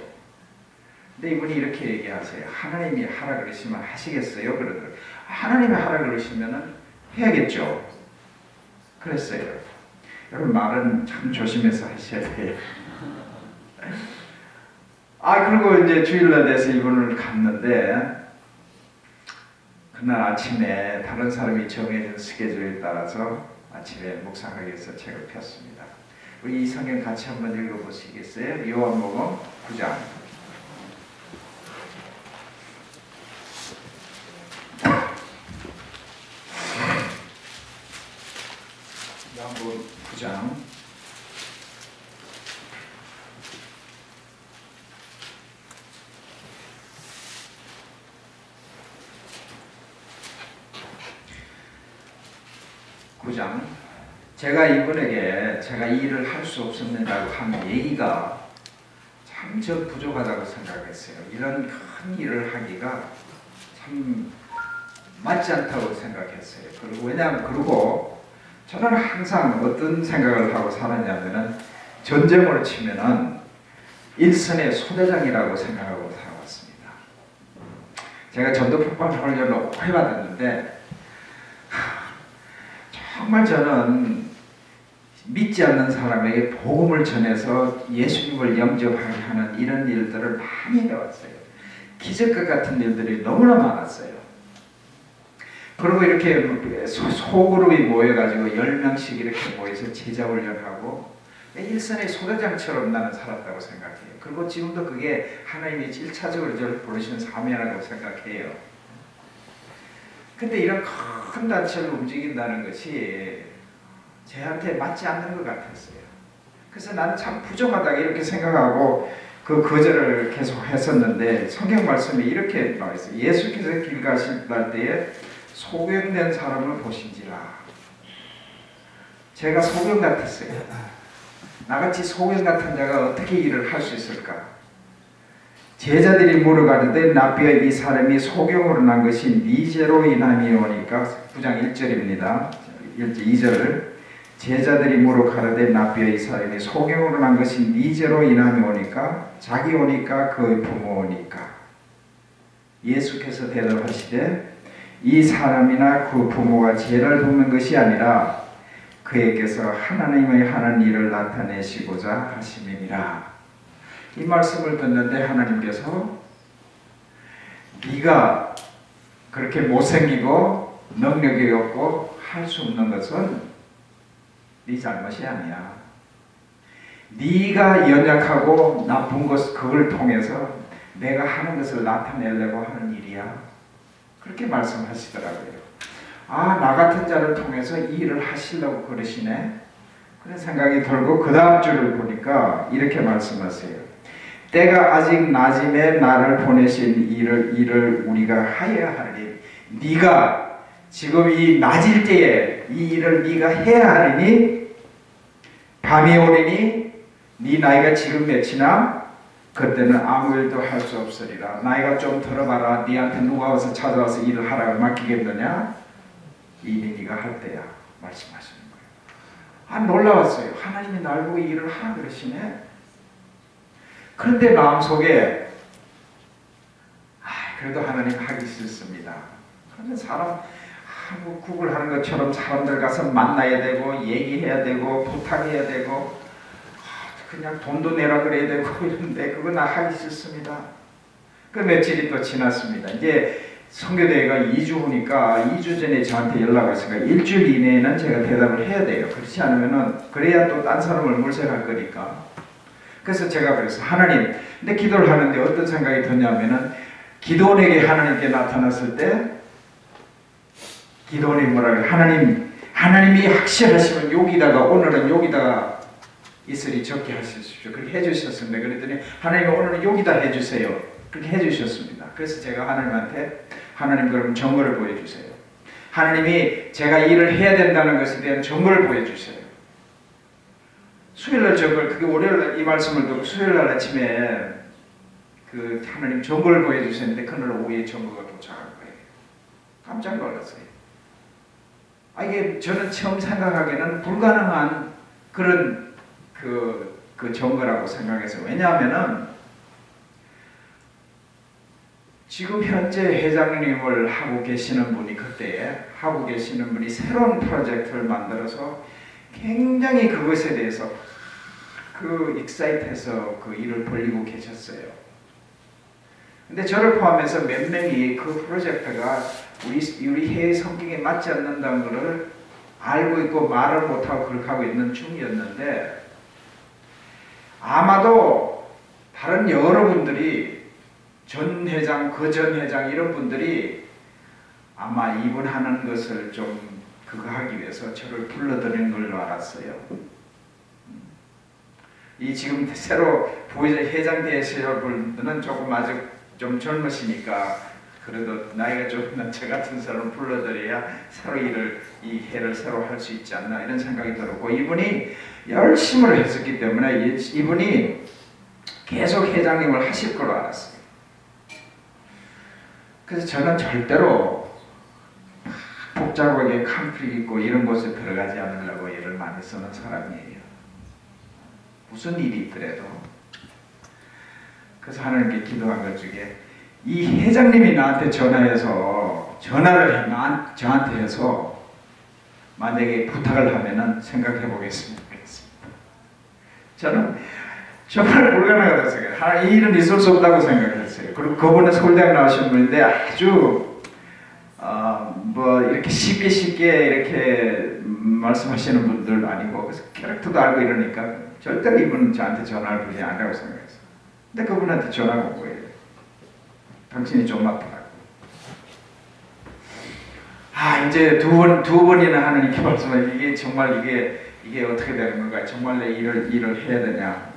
근데 이분이 이렇게 얘기하세요. 하나님이 하라 그러시면 하시겠어요? 그러더라고요. 하나님이 하라 그러시면 해야겠죠. 그랬어요. 여러분 말은 참 조심해서 하셔야 돼요. 그리고 이제 주일날 돼서 이분을 갔는데 그날 아침에 다른 사람이 정해진 스케줄에 따라서 아침에 묵상하기 위해서 책을 폈습니다. 우리 이 성경 같이 한번 읽어보시겠어요? 요한복음 9장. 요한복음 9장. 제가 이분에게 제가 이 일을 할 수 없습니다고 한 얘기가 참 저 부족하다고 생각했어요. 이런 큰 일을 하기가 참 맞지 않다고 생각했어요. 그리고 저는 항상 어떤 생각을 하고 살았냐면은 전쟁으로 치면은 일선의 소대장이라고 생각하고 살아왔습니다. 제가 전도 폭발 훈련을 오래 받았는데 정말 저는 믿지 않는 사람에게 복음을 전해서 예수님을 영접하게 하는 이런 일들을 많이 해왔어요. 기적과 같은 일들이 너무나 많았어요. 그리고 이렇게 소그룹이 모여가지고 10명씩 이렇게 모여서 제자훈련하고 일선의 소대장처럼 나는 살았다고 생각해요. 그리고 지금도 그게 하나님이 1차적으로 저를 부르신 사명이라고 생각해요. 근데 이런 큰 단체를 움직인다는 것이 저한테 맞지 않는 것 같았어요. 그래서 나는 참 부족하다 이렇게 생각하고 그 거절을 계속 했었는데 성경 말씀이 이렇게 나와 있어요. 예수께서 길 가실 때에 소경된 사람을 보신지라. 제가 소경 같았어요. 나같이 소경 같은 자가 어떻게 일을 할 수 있을까? 제자들이 물어가는데 납비야 이 사람이 소경으로 난 것이 네 죄로 인함이오니까 9장 1절입니다. 2절 제자들이 물어가는데 납비야 이 사람이 소경으로 난 것이 네 죄로 인함이오니까 자기 오니까 그의 부모오니까. 예수께서 대답하시되 이 사람이나 그 부모가 죄를 덮는 것이 아니라 그에게서 하나님의 하는 일을 나타내시고자 하심이니라. 이 말씀을 듣는데 하나님께서 네가 그렇게 못생기고 능력이 없고 할 수 없는 것은 네 잘못이 아니야. 네가 연약하고 나쁜 것 그걸 통해서 내가 하는 것을 나타내려고 하는 일이야. 그렇게 말씀하시더라고요. 아, 나 같은 자를 통해서 이 일을 하시려고 그러시네. 그런 생각이 들고 그 다음 줄을 보니까 이렇게 말씀하세요. 때가 아직 낮음에 나를 보내신 일을 우리가 하여야 하리니 네가 지금 이 낮일 때에 이 일을 네가 해야 하리니 밤이 오리니 네 나이가 지금 몇이나 그때는 아무 일도 할 수 없으리라. 나이가 좀 들어봐라. 네한테 누가 와서 찾아와서 일을 하라고 맡기겠느냐? 이미 네가 할 때야. 말씀하시는 거예요. 아, 놀라웠어요. 하나님이 날 보고 일을 하라 그러시네. 그런데 마음속에 그래도 하나님 하기 싫습니다. 그러면 사람 뭐 구글하는 것처럼 사람들 가서 만나야 되고 얘기해야 되고 부탁해야 되고 그냥 돈도 내라 그래야 되고 이런데 그거 나 하기 싫습니다. 그 며칠이 또 지났습니다. 이제 선교대회가 2주 후니까 2주 전에 저한테 연락 왔으니까 일주일 이내에는 제가 대답을 해야 돼요. 그렇지 않으면은 그래야 또 딴 사람을 물색할 거니까. 그래서 제가 그랬어요. 하나님, 근데 기도를 하는데 어떤 생각이 드냐면은 기도원에게 하나님께 나타났을 때 기도원이 뭐라 그래요? 하나님이 확실하시면 여기다가 오늘은 여기다가 이슬이 적게 하십시오. 그렇게 해주셨습니다. 그랬더니 하나님 오늘은 여기다 해주세요. 그렇게 해주셨습니다. 그래서 제가 하나님한테 하나님 그럼 증거를 보여주세요. 하나님이 제가 일을 해야 된다는 것에 대한 증거를 보여주세요. 수요일날 증거를 그게 월요일날 이 말씀을 듣고 수요일날 아침에 그 하나님 증거를 보여주셨는데 그날 오후에 증거가 도착한 거예요. 깜짝 놀랐어요. 이게 저는 처음 생각하기에는 불가능한 그런 그 증거라고 생각했어요. 왜냐하면은 지금 현재 회장님을 하고 계시는 분이 그때 하고 계시는 분이 새로운 프로젝트를 만들어서 굉장히 그것에 대해서 익사이트해서 그 일을 벌리고 계셨어요. 근데 저를 포함해서 몇 명이 그 프로젝트가 우리 해외 성격에 맞지 않는다는 것을 알고 있고 말을 못하고 그렇게 하고 있는 중이었는데 아마도 다른 여러분들이 전 회장, 그 전 회장 이런 분들이 아마 이분 하는 것을 좀 그거 하기 위해서 저를 불러드리는 걸로 알았어요. 이 지금 새로 회장 되시는 분들은 조금 아직 좀 젊으시니까 그래도 나이가 좀 있는 저 같은 사람을 불러드려야 새로 이 해를 새로 할 수 있지 않나 이런 생각이 들었고 이분이 열심을 했었기 때문에 이분이 계속 회장님을 하실 거로 알았어요. 그래서 저는 절대로 복잡하게 컴플릭 있고 이런 곳에 들어가지 않으려고 애를 많이 쓰는 사람이에요. 무슨 일이 있더라도. 그래서 하나님께 기도한 것 중에 이 회장님이 나한테 전화를 저한테 해서 만약에 부탁을 하면은 생각해 보겠습니다. 저는 정말 불가능하다고 생각해요. 이 일은 있을 수 없다고 생각했어요. 그리고 그분은 서울대학 나오신 분인데 아주 뭐 이렇게 쉽게 이렇게 말씀하시는 분들 아니고 그래서 캐릭터도 알고 이러니까 절대로 이분은 저한테 전화할 분이 아니라고 생각했어요. 근데 그분한테 전화가 온 거예요. 당신이 좀 맡아라고. 이제 두 번이나 하나님께 말씀하시고 이게 정말 이게 어떻게 되는 건가? 정말 내 일을 해야 되냐?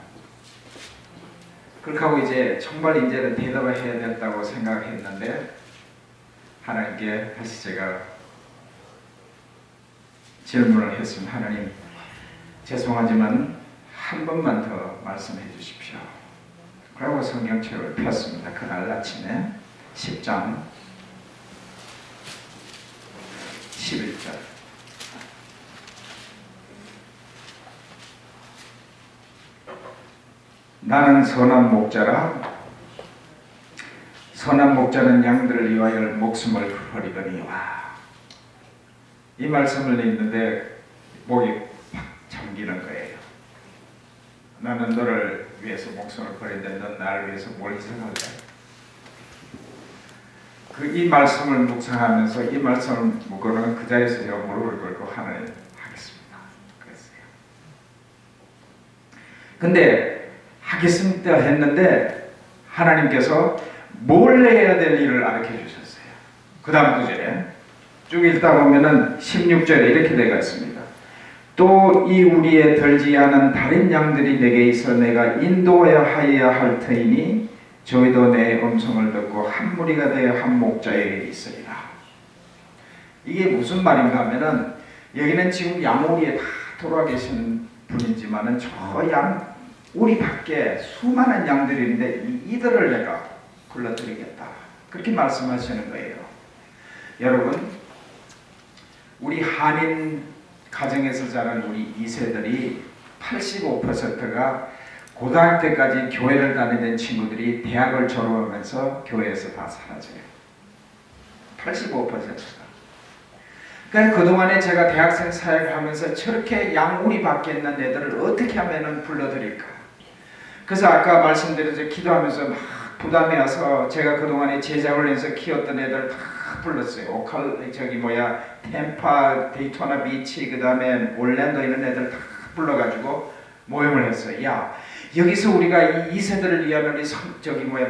그렇게 하고 이제 정말 이제는 대답을 해야 된다고 생각했는데 하나님께 다시 제가 질문을 했습니다. 하나님, 죄송하지만 한 번만 더 말씀해 주십시오. 그리고 성경책을 폈습니다. 그날 아침에 10장 11절. 나는 선한 목자라. 선한 목자는 양들을 위하여 목숨을 버리거니와. 이 말씀을 읽는데 목이 팍 잠기는 거예요. 나는 너를 위해서 목숨을 버리는데 넌 나를 위해서 뭘 희생할래? 이 말씀을 묵상하면서 이 말씀을 묵고는 그 자리에서 제가 무릎을 꿇고 하나님 하겠습니다. 그랬어요. 근데 하겠습니다 했는데 하나님께서 뭘 해야 될 일을 알려 주셨어요. 그 다음 구절에 쭉 읽다 보면은 16절에 이렇게 되어 있습니다. 또 이 우리에 들지 않은 다른 양들이 내게 있어 내가 인도하여 할 터이니 저희도 내 음성을 듣고 한 무리가 되어 한 목자에게 있으리라. 이게 무슨 말인가 하면은 여기는 지금 양우리에 다 돌아 계신 분이지만은 저 양 우리 밖에 수많은 양들이 있는데 이들을 내가 불러드리겠다. 그렇게 말씀하시는 거예요. 여러분, 우리 한인 가정에서 자란 우리 2세들이 85%가 고등학교 때까지 교회를 다니던 친구들이 대학을 졸업하면서 교회에서 다 사라져요. 85%가. 그러니까 그동안에 제가 대학생 사역을 하면서 저렇게 양우리 밖에 있는 애들을 어떻게 하면 불러드릴까. 그래서 아까 말씀드린 기도하면서 막 부담이 와서 제가 그동안에 제자훈련에서 키웠던 애들 다 불렀어요. 템파, 데이토나 비치, 그 다음에 올랜도 이런 애들 다 불러가지고 모임을 했어요. 야, 여기서 우리가 이 세대를 위한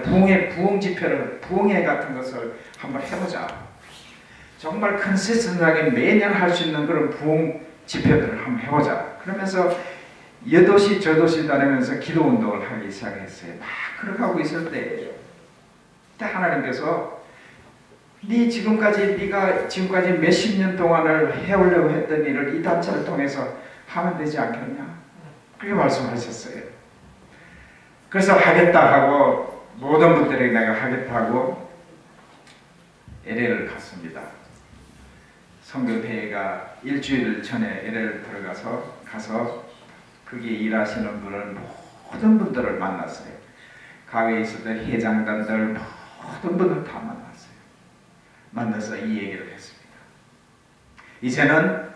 부흥 집회를, 부흥회 같은 것을 한번 해보자. 정말 컨시스턴하게 매년 할 수 있는 그런 부흥 집회들을 한번 해보자. 그러면서 여도시 저도시 다니면서 기도 운동을 하기 시작했어요. 막 그렇게 하고 있을 때예요. 그때 하나님께서 네가 지금까지 몇십 년 동안을 해오려고 했던 일을 이 단체를 통해서 하면 되지 않겠냐? 그렇게 말씀하셨어요. 그래서 하겠다 하고 모든 분들에게 내가 하겠다 하고 LA를 갔습니다. 선교대회가 일주일 전에 LA를 가서 거기에 일하시는 분을 모든 분들을 만났어요. 가게에 있었던 회장단들 모든 분들 다 만났어요. 만나서 이 얘기를 했습니다. 이제는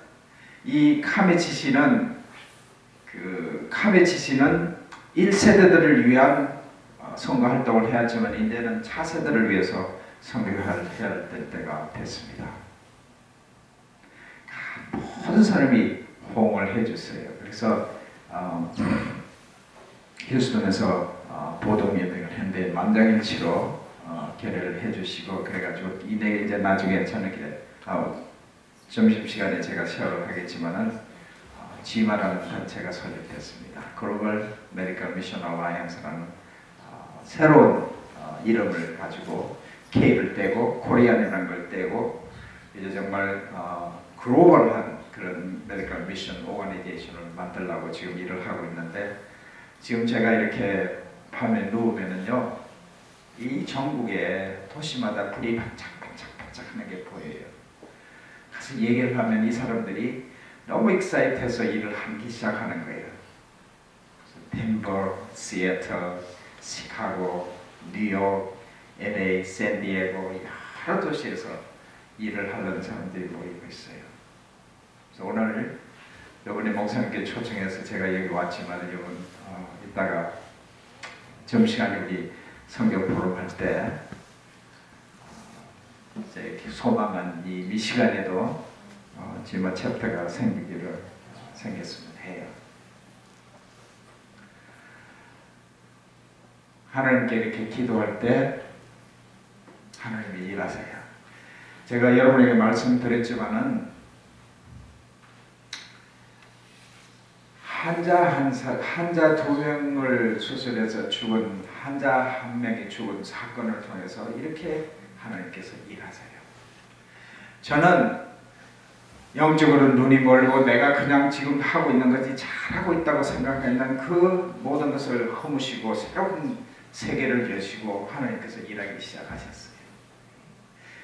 이 카메치 씨는 1세대들을 위한 선거 활동을 해야지만 이제는 차세대를 위해서 선교를 해야 될 때가 됐습니다. 모든 사람이 호응을 해주세요. 그래서 휴스턴에서 보도미팅을 했는데 만장일치로 결례를 해주시고 그래가지고 이제 나중에 저녁에 점심시간에 제가 쉐어를 하겠지만은 지마라는 단체가 설립됐습니다. 글로벌 메디컬 미션 얼라이언스라는 새로운 이름을 가지고 K를 떼고 코리안이라는 걸 떼고 이제 정말 글로벌한 그런 메디컬 미션 오거니제이션을 만들려고 지금 일을 하고 있는데 지금 제가 이렇게 밤에 누우면은요 이 전국에 도시마다 불이 반짝반짝반짝하는 게 보여요. 가서 얘기를 하면 이 사람들이 너무 익사이트해서 일을 하기 시작하는 거예요. 덴버, 시애틀, 시카고, 뉴욕, LA, 샌디에고 여러 도시에서 일을 하려는 사람들이 모이고 있어요. 그래서 오늘 이번에 목사님께 초청해서 제가 여기 왔지만 여러분 이따가 점심시간에 우리 성경 포럼 할 때 이제 소망한 이 미시간에도 지마 챕터가 생겼으면 해요. 하나님께 이렇게 기도할 때 하나님이 일하세요. 제가 여러분에게 말씀드렸지만은 환자 2명을 수술해서 죽은 환자 1명이 죽은 사건을 통해서 이렇게 하나님께서 일하세요. 저는 영적으로 눈이 멀고 내가 그냥 지금 하고 있는 것이 잘하고 있다고 생각했는 그 모든 것을 허무시고 새로운 세계를 여시고 하나님께서 일하기 시작하셨어요.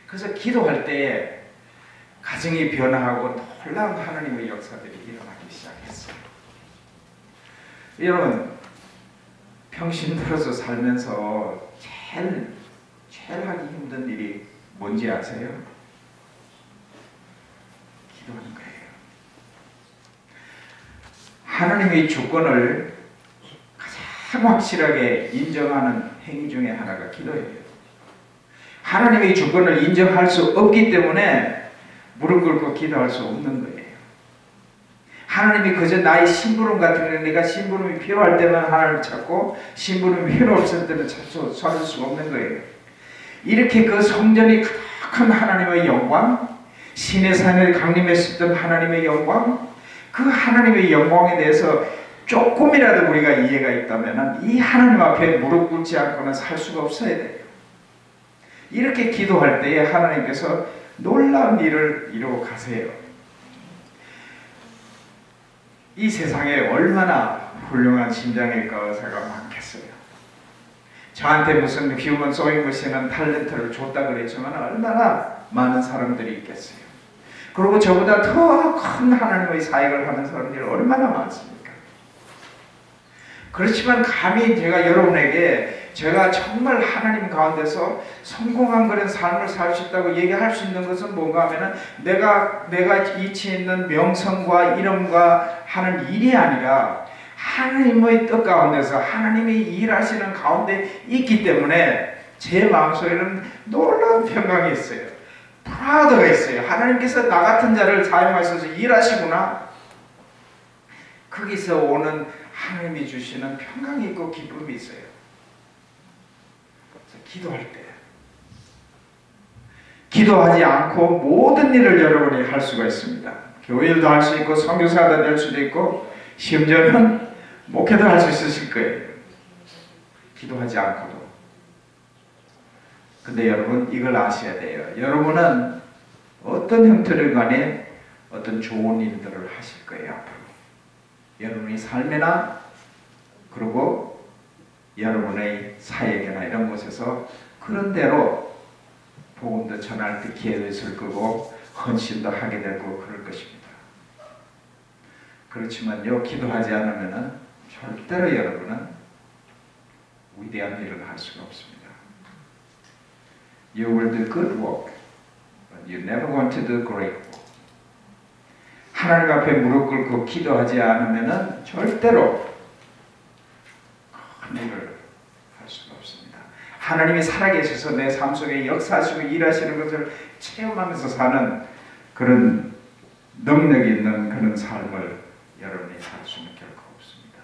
그래서 기도할 때에 가정이 변화하고 놀라운 하나님의 역사들이 일어나기 시작했어요. 여러분, 평신 들어서 살면서 제일 하기 힘든 일이 뭔지 아세요? 기도하는 거예요. 하나님의 주권을 가장 확실하게 인정하는 행위 중에 하나가 기도예요. 하나님의 주권을 인정할 수 없기 때문에 무릎 꿇고 기도할 수 없는 거예요. 하나님이 그저 나의 심부름 같은 거, 내가 심부름이 필요할 때만 하나님을 찾고 심부름이 필요 없을 때는 찾을 수가 없는 거예요. 이렇게 그 성전이 가득한 하나님의 영광, 시내산을 강림했었던 하나님의 영광, 그 하나님의 영광에 대해서 조금이라도 우리가 이해가 있다면 이 하나님 앞에 무릎 꿇지 않고는 살 수가 없어야 돼요. 이렇게 기도할 때에 하나님께서 놀라운 일을 이루어 가세요. 이 세상에 얼마나 훌륭한 심장일까 의사가 많겠어요. 저한테 무슨 휴먼 소잉 머신은 탤런트를 줬다 그랬지만 얼마나 많은 사람들이 있겠어요. 그리고 저보다 더 큰 하나님의 사역을 하는 사람들이 얼마나 많습니까? 그렇지만 감히 제가 여러분에게 제가 정말 하나님 가운데서 성공한 그런 삶을 살 수 있다고 얘기할 수 있는 것은 뭔가 하면은 내가 이치 있는 명성과 이름과 하는 일이 아니라 하나님의 뜻 가운데서 하나님이 일하시는 가운데 있기 때문에 제 마음속에는 놀라운 평강이 있어요. 프라우드가 있어요. 하나님께서 나 같은 자를 사용하셔서 일하시구나. 거기서 오는 하나님이 주시는 평강이 있고 기쁨이 있어요. 그래서 기도할 때 기도하지 않고 모든 일을 여러분이 할 수가 있습니다. 교일도 할 수 있고 선교사가 될 수도 있고 심지어는 목회도 할 수 있으실 거예요. 기도하지 않고도. 근데 여러분 이걸 아셔야 돼요. 여러분은 어떤 형태를 간에 어떤 좋은 일들을 하실 거예요. 앞으로. 여러분의 삶이나 그리고 여러분의 사역이나 이런 곳에서 그런 대로 복음도 전할 때 기회도 있을 거고 헌신도 하게 되고 그럴 것입니다. 그렇지만요, 기도하지 않으면은 절대로 여러분은 위대한 일을 할 수가 없습니다. You will do good work, but you never want to do great work. 하나님 앞에 무릎 꿇고 기도하지 않으면은 절대로 큰 일을 할 수가 없습니다. 하나님이 살아계셔서 내 삶 속에 역사하시고 일하시는 것을 체험하면서 사는 그런 능력 있는 그런 삶을 여러분이 살 수는 결코 없습니다.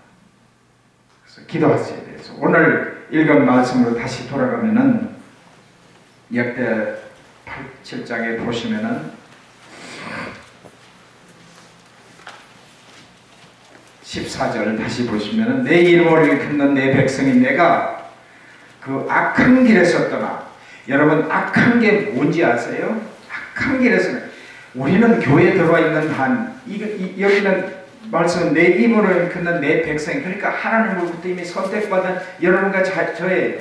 그래서 기도하셔야 돼요. 오늘 읽은 말씀으로 다시 돌아가면은 역대 7장에 보시면은 14절 다시 보시면은 내 이름을 일컫는 내 백성이 내가 그 악한 길에서 떠나. 여러분 악한 게 뭔지 아세요? 악한 길에서 우리는 교회에 들어와 있는 한 여기는 말씀은 내 이름을 일컫는 내 백성, 그러니까 하나님으로부터 이미 선택받은 여러분과 저예요.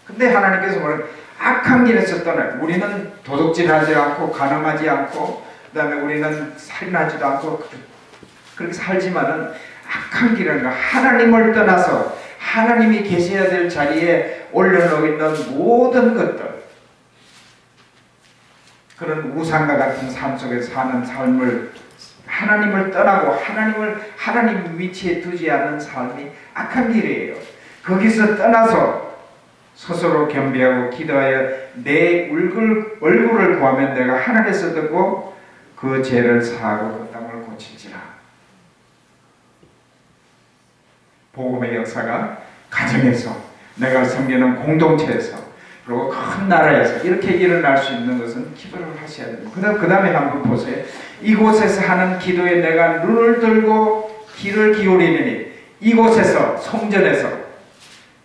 근데 하나님께서 뭐라고 악한 길에서 떠나. 우리는 도둑질하지 않고 가늠하지 않고 그 다음에 우리는 살인하지도 않고 그렇게 살지만은 악한 길은 하나님을 떠나서 하나님이 계셔야 될 자리에 올려놓는 모든 것들, 그런 우상과 같은 삶 속에 사는 삶을 하나님을 떠나고 하나님 위치에 두지 않는 삶이 악한 길이에요. 거기서 떠나서 스스로 겸비하고 기도하여 내 얼굴을 구하면 내가 하늘에서 듣고 그 죄를 사하고 그 땅을 고칠지라. 복음의 역사가 가정에서, 내가 섬기는 공동체에서, 그리고 큰 나라에서 이렇게 일어날 수 있는 것은 기도를 하셔야 됩니다. 그 다음에 한번 보세요. 이곳에서 하는 기도에 내가 눈을 들고 귀를 기울이느니. 이곳에서, 성전에서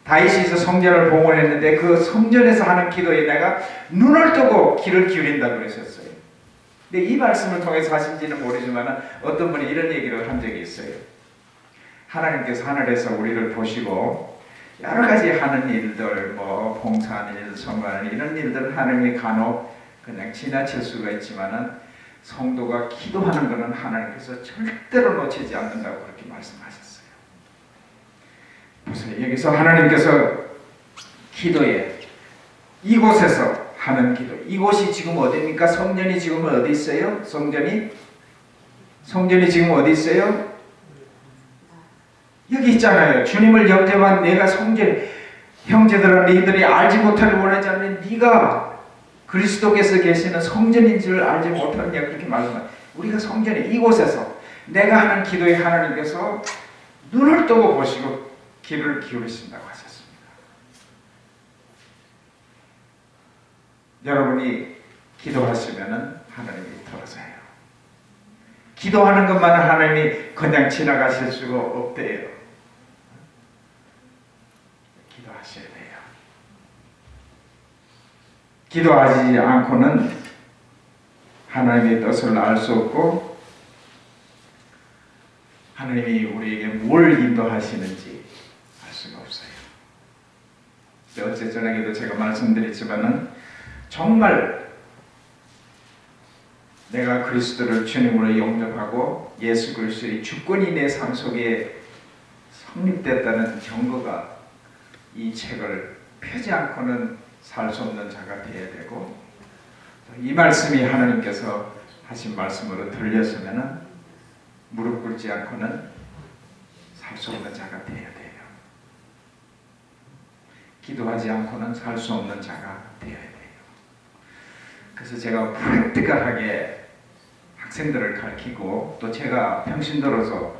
다윗이 성전을 봉헌했는데 그 성전에서 하는 기도에 내가 눈을 뜨고 귀를 기울인다고 그러셨어요. 근데 이 말씀을 통해서 하신지는 모르지만 어떤 분이 이런 얘기를 한 적이 있어요. 하나님께서 하늘에서 우리를 보시고 여러 가지 하는 일들, 뭐 봉사하는 일, 선거하는 이런 일들 하나님이 간혹 그냥 지나칠 수가 있지만은 성도가 기도하는 것은 하나님께서 절대로 놓치지 않는다고 그렇게 말씀하셨어요. 보세요. 여기서 하나님께서 기도에 이곳에서 하는 기도. 이곳이 지금 어디입니까? 성전이 지금 어디 있어요? 성전이 지금 어디 있어요? 여기 있잖아요. 주님을 영접한 내가 성전. 형제들아 너희들이 알지 못하길 원하지 않으면 네가 그리스도께서 계시는 성전인 줄 알지 못하느냐 그렇게 말씀합니다. 우리가 성전이 이곳에서 내가 하는 기도에 하나님께서 눈을 뜨고 보시고 귀를 기울이신다고 하셨습니다. 여러분이 기도하시면 하나님이 들어서요. 기도하는 것만은 하나님이 그냥 지나가실 수가 없대요. 기도하셔야 돼요. 기도하지 않고는 하나님의 뜻을 알 수 없고 하나님이 우리에게 뭘 인도하시는지 알 수가 없어요. 어제 저녁에도 제가 말씀드렸지만은 정말 내가 그리스도를 주님으로 영접하고 예수 그리스도의 주권이 내 삶 속에 성립됐다는 증거가 이 책을 펴지 않고는 살 수 없는 자가 되어야 되고 이 말씀이 하나님께서 하신 말씀으로 들렸으면 무릎 꿇지 않고는 살 수 없는 자가 되어야 돼요. 기도하지 않고는 살 수 없는 자가 되어야 돼요. 그래서 제가 프랙티컬하게 학생들을 가르치고 또 제가 평신도로서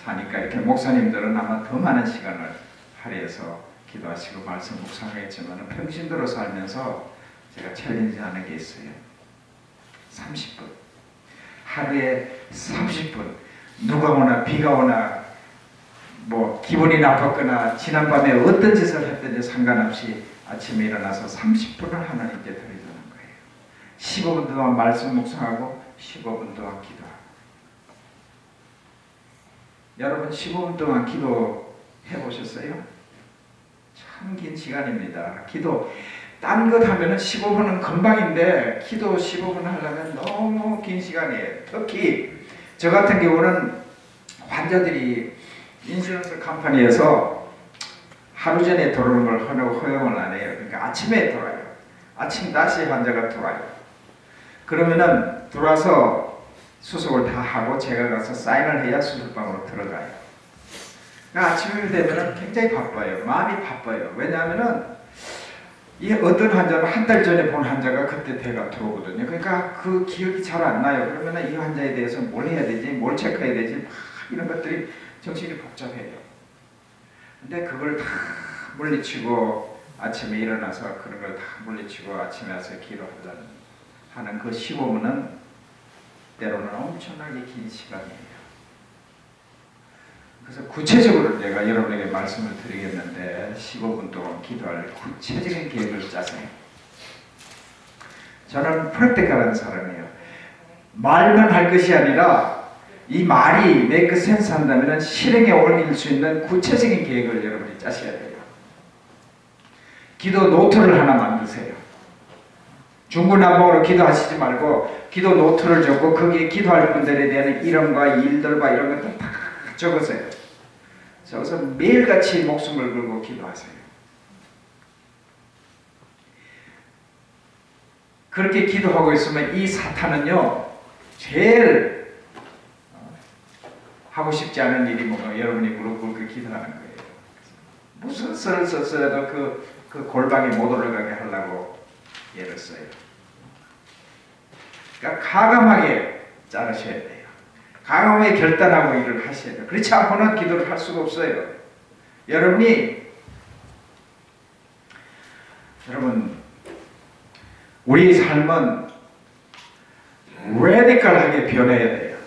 사니까 이렇게 목사님들은 아마 더 많은 시간을 할애해서 기도하시고 말씀 묵상하겠지만 평신도로 살면서 제가 챌린지하는 게 있어요. 30분 하루에 30분 누가 오나 비가 오나 뭐 기분이 나빴거나 지난밤에 어떤 짓을 했든지 상관없이 아침에 일어나서 30분을 하나님께 드리자는 거예요. 15분 동안 말씀 묵상하고 15분 동안 기도하고. 여러분 15분 동안 기도해 보셨어요? 참 긴 시간입니다. 기도 딴 것 하면은 15분은 금방인데 기도 15분 하려면 너무 긴 시간이에요. 특히 저 같은 경우는 환자들이 인슈런스 컴퍼니에서 하루 전에 들어오는 걸 허용을 안 해요. 그러니까 아침에 들어와요. 아침 5시에 환자가 들어와요. 그러면은 들어와서 수속을 다 하고 제가 가서 사인을 해야 수술방으로 들어가요. 그러니까 아침에 되면 굉장히 바빠요. 마음이 바빠요. 왜냐하면은 이 어떤 환자는 한 달 전에 본 환자가 그때 대가 들어오거든요. 그러니까 그 기억이 잘 안 나요. 그러면은 이 환자에 대해서 뭘 해야 되지, 뭘 체크해야 되지, 막 이런 것들이 정신이 복잡해요. 근데 그걸 다 물리치고 아침에 일어나서 그런 걸 다 물리치고 아침에 와서 기도하는 그 15분은 때로는 엄청나게 긴 시간이에요. 그래서 구체적으로 제가 여러분에게 말씀을 드리겠는데 15분 동안 기도할 구체적인 계획을 짜세요. 저는 프랙티컬한 사람이에요. 말만 할 것이 아니라 이 말이 make sense 한다면 실행에 옮길 수 있는 구체적인 계획을 여러분이 짜셔야 돼요. 기도 노트를 하나 만드세요. 중구난방으로 기도하시지 말고 기도 노트를 적고 거기에 기도할 분들에 대한 이름과 일들과 이런 것들 다 적으세요. 적어서 매일같이 목숨을 걸고 기도하세요. 그렇게 기도하고 있으면 이 사탄은요 제일 하고 싶지 않은 일이 뭔가 여러분이 무릎 꿇고 기도하는 거예요. 무슨 수를 썼어도 그 골방에 못 올라가게 하려고 예를 써요. 그러니까 가감하게 자르셔야 돼요. 가감하게 결단하고 일을 하셔야 돼요. 그렇지 않고는 기도를 할 수가 없어요. 여러분 우리 삶은 레디컬하게 변해야 돼요.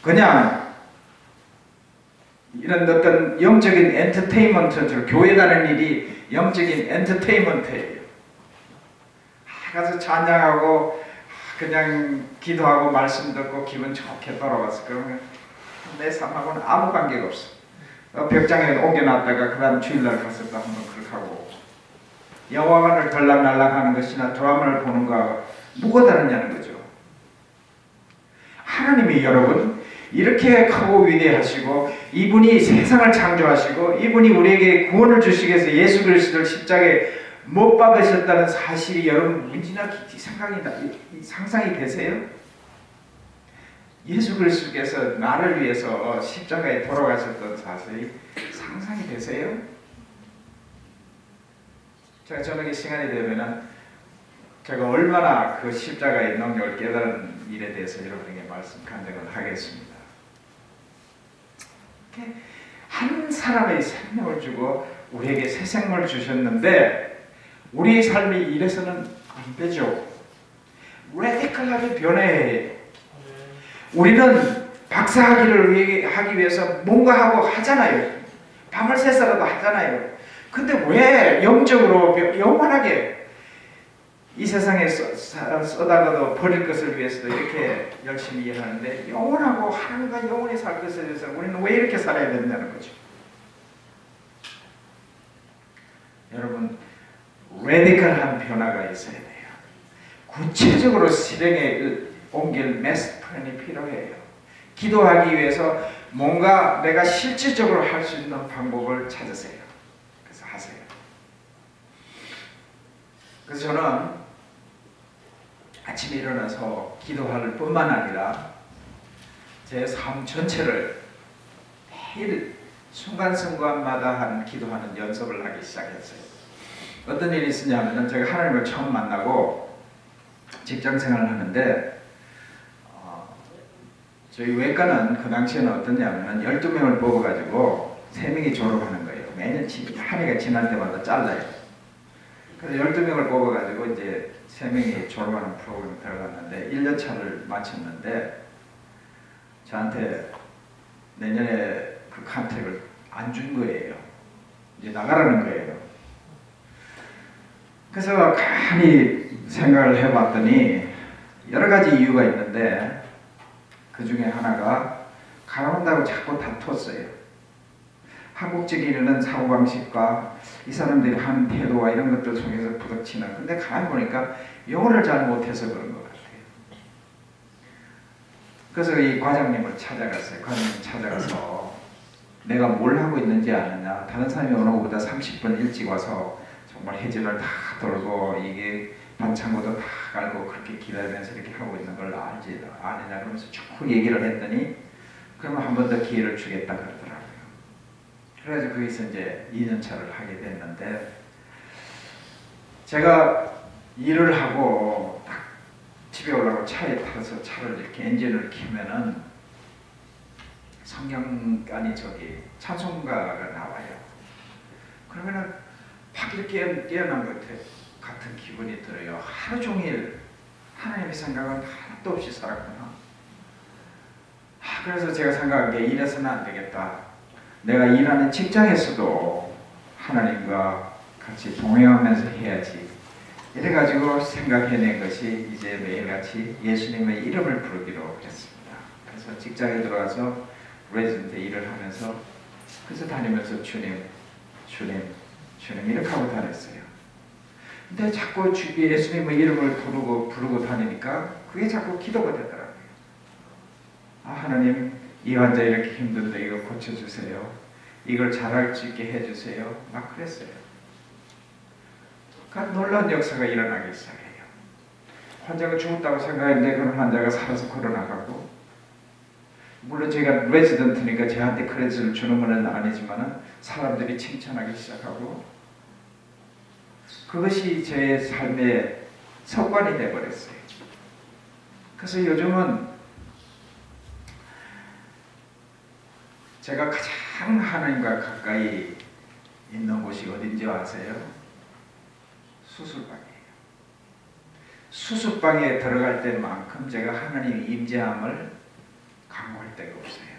그냥 이런 어떤 영적인 엔터테인먼트, 교회 가는 일이 영적인 엔터테인먼트예요. 가서 찬양하고 그냥 기도하고 말씀 듣고 기분 좋게 돌아왔어. 그러면 내 삶하고는 아무 관계가 없어. 벽장에 옮겨놨다가 그 다음 주일날 가서 또 한번 그렇게 하고, 영화관을 들락날락하는 것이나 드라마를 보는 거하고 뭐가 다르냐는 거죠. 하나님이 여러분 이렇게 크고 위대하시고, 이분이 세상을 창조하시고, 이분이 우리에게 구원을 주시기 위해서 예수 그리스도를 십자가에 못 박으셨다는 사실이 여러분 무지나 상상이 되세요? 예수 그리스도께서 나를 위해서 십자가에 돌아가셨던 사실이 상상이 되세요? 제가 저녁에 시간이 되면은 제가 얼마나 그 십자가의 능력을 깨달은 일에 대해서 여러분에게 말씀 간증을 하겠습니다. 한 사람의 생명을 주고 우리에게 새 생명을 주셨는데, 우리 삶이 이래서는 안 되죠. 레디컬하게 변해야 해요. 우리는 박사학위를 하기 위해서 뭔가 하고 하잖아요. 밤을 새서라도 하잖아요. 근데 왜 영적으로 영원하게 이 세상에 써다가도 버릴 것을 위해서도 이렇게 열심히 일하는데, 영원하고 하나님과 영원히 살 것에 대해서 우리는 왜 이렇게 살아야 된다는 거죠. 여러분, 레디컬한 변화가 있어야 돼요. 구체적으로 실행에 옮길 마스터 플랜이 필요해요. 기도하기 위해서 뭔가 내가 실질적으로 할 수 있는 방법을 찾으세요. 그래서 하세요. 그래서 저는 아침에 일어나서 기도할 뿐만 아니라 제 삶 전체를 매일 순간순간마다 기도하는 연습을 하기 시작했어요. 어떤 일이 있었냐면, 제가 하나님을 처음 만나고 직장 생활을 하는데, 저희 외과는 그 당시에는 어떠냐면 12명을 뽑아가지고 3명이 졸업하는 거예요. 매년 한 해가 지날 때마다 잘라요. 그래서 12명을 뽑아가지고 이제 3명이 졸업하는 프로그램에 들어갔는데, 1년차를 마쳤는데 저한테 내년에 그 컨택을 안 준 거예요. 이제 나가라는 거예요. 그래서 가만히 생각을 해봤더니 여러 가지 이유가 있는데, 그 중에 하나가 가라온다고 자꾸 다퉜어요. 한국적인 사고방식과 이 사람들이 하는 태도와 이런 것들 속에서 부닥치는. 근데 가만히 보니까 영어를 잘 못해서 그런 것 같아요. 그래서 이 과장님을 찾아갔어요. 과장님 찾아가서 내가 뭘 하고 있는지 아느냐. 다른 사람이 오는 것보다 30분 일찍 와서 정말 해질을 다 돌고 이게 반창고도 다 깔고 그렇게 기다리면서 이렇게 하고 있는 걸 알지 아느냐 그러면서 쭉 얘기를 했더니, 그러면 한 번 더 기회를 주겠다 그러더라고요. 그래서 거기서 이제 2년차를 하게 됐는데, 제가 일을 하고 딱 집에 올라가고 차에 타서 차를 이렇게 엔진을 켜면은 찬송가가 나와요. 그러면은 팍 이렇게 깨어난 것 같은 기분이 들어요. 하루 종일 하나님의 생각은 하나도 없이 살았구나. 그래서 제가 생각한 게, 이래서는 안 되겠다. 내가 일하는 직장에서도 하나님과 같이 동행하면서 해야지. 이래가지고 생각해낸 것이 이제 매일같이 예수님의 이름을 부르기로 했습니다. 그래서 직장에 들어가서 레지던트 일을 하면서, 그래서 다니면서 주님 이렇게 하고 다녔어요. 근데 자꾸 예수님의 이름을 부르고 다니니까 그게 자꾸 기도가 되더라고요. 하나님, 이 환자 이렇게 힘든데 이거 고쳐주세요. 이걸 잘할 수 있게 해주세요. 막 그랬어요. 그러니까 놀라운 역사가 일어나기 시작해요. 환자가 죽었다고 생각했는데 그런 환자가 살아서 걸어나가고, 물론 제가 레지던트니까 저한테 크레딧을 주는 건 아니지만 사람들이 칭찬하기 시작하고, 그것이 제 삶의 습관이 되어버렸어요. 그래서 요즘은 제가 가장 하나님과 가까이 있는 곳이 어딘지 아세요? 수술방이에요. 수술방에 들어갈 때만큼 제가 하나님의 임재함을 강구할 데가 없어요.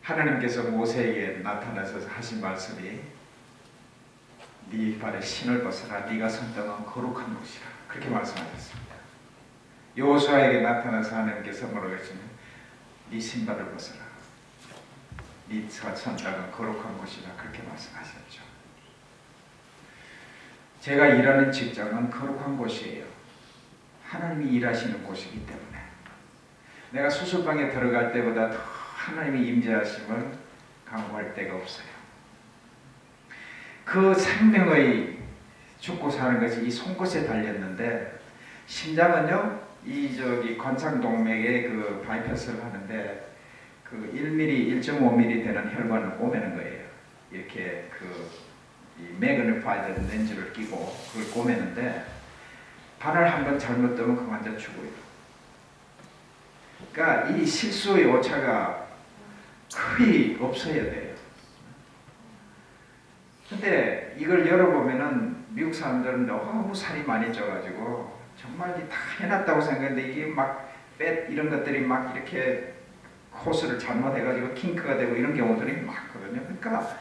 하나님께서 모세에게 나타나서 하신 말씀이 네 발에 신을 벗어라. 네가 선 땅은 거룩한 곳이라. 그렇게 말씀하셨습니다. 여호수아에게 나타나서 하나님께서 뭐라고 했냐면 네 신발을 벗어라. 네 선 땅은 거룩한 곳이라. 그렇게 말씀하셨죠. 제가 일하는 직장은 거룩한 곳이에요. 하나님이 일하시는 곳이기 때문에 내가 수술방에 들어갈 때보다 더 하나님의 임재하심을 강구할 데가 없어요. 그 생명의 죽고 사는 것이 이 송곳에 달렸는데, 심장은요 이 관상동맥에 그 바이패스를 하는데 그 1mm, 1.5mm 되는 혈관을 꼬매는 거예요. 이렇게 이 매그니파이드 렌즈를 끼고 그걸 꼬매는데, 바늘 한번 잘못 뜨면 그 환자 죽어요. 그러니까 이 실수의 오차가 거의 없어야 돼요. 근데 이걸 열어보면은 미국 사람들은 너무 살이 많이 쪄가지고 정말 다 해놨다고 생각했는데, 이게 막 팻 이런 것들이 막 이렇게 코스를 잘못해가지고 킹크가 되고 이런 경우들이 많거든요. 그러니까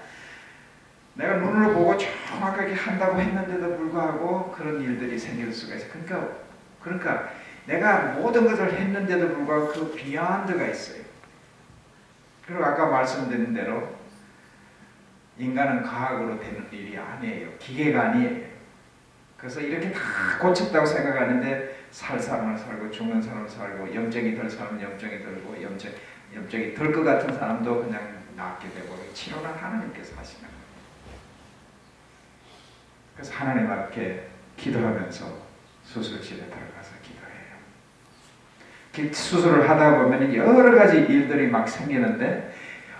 내가 눈으로 보고 정확하게 한다고 했는데도 불구하고 그런 일들이 생길 수가 있어요. 그러니까 내가 모든 것을 했는데도 불구하고 그 비하인드가 있어요. 그리고 아까 말씀드린 대로 인간은 과학으로 되는 일이 아니에요. 기계가 아니에요. 그래서 이렇게 다 고쳤다고 생각하는데 살 사람은 살고 죽는 사람은 살고 염증이 들 사람은 염증이 들고 염증이 들 것 같은 사람도 그냥 낫게 되고, 치료는 하나님께서 하시는 거예요. 그래서 하나님 앞에 기도하면서 수술실에 들어가서 기도해요. 수술을 하다 보면 여러 가지 일들이 막 생기는데,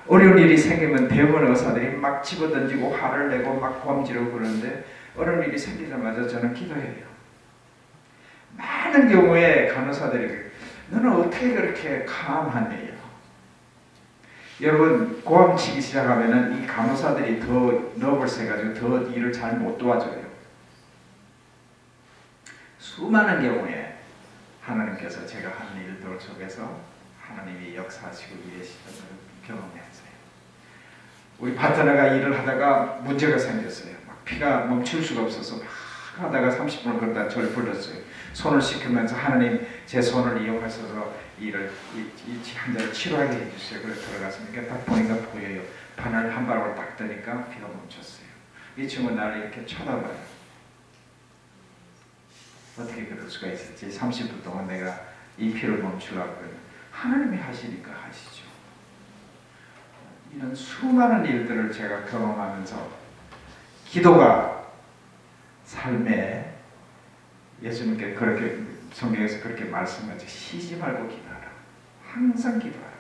어려운 일이 생기면 대부분 의사들이 막 집어던지고 화를 내고 막 곰지르고 그러는데, 어려운 일이 생기자마자 저는 기도해요. 많은 경우에 간호사들이 너는 어떻게 그렇게 calm하네요. 여러분, 고함치기 시작하면은 이 간호사들이 더 너버스해가지고 더 일을 잘 못 도와줘요. 수많은 경우에 하나님께서 제가 하는 일들 속에서 하나님이 역사하시고 일하시는 걸 경험했어요. 우리 파트너가 일을 하다가 문제가 생겼어요. 막 피가 멈출 수가 없어서 막 하다가 30분을 걷다 저를 불렀어요. 손을 씻으면서 하나님 제 손을 이용하셔서 일을 이 환자를 치료하게 해주세요. 그래서 들어갔으니까 딱 보니까 보여요. 바늘 한 바람을 딱 뜨니까 피가 멈췄어요. 이 친구는 나를 이렇게 쳐다봐요. 어떻게 그럴 수가 있었지? 30분 동안 내가 이 피를 멈추려고 그러면 하나님이 하시니까 하시죠. 이런 수많은 일들을 제가 경험하면서 기도가 삶에, 예수님께 그렇게 성경에서 그렇게 말씀하지, 쉬지 말고 기도하라. 항상 기도하라.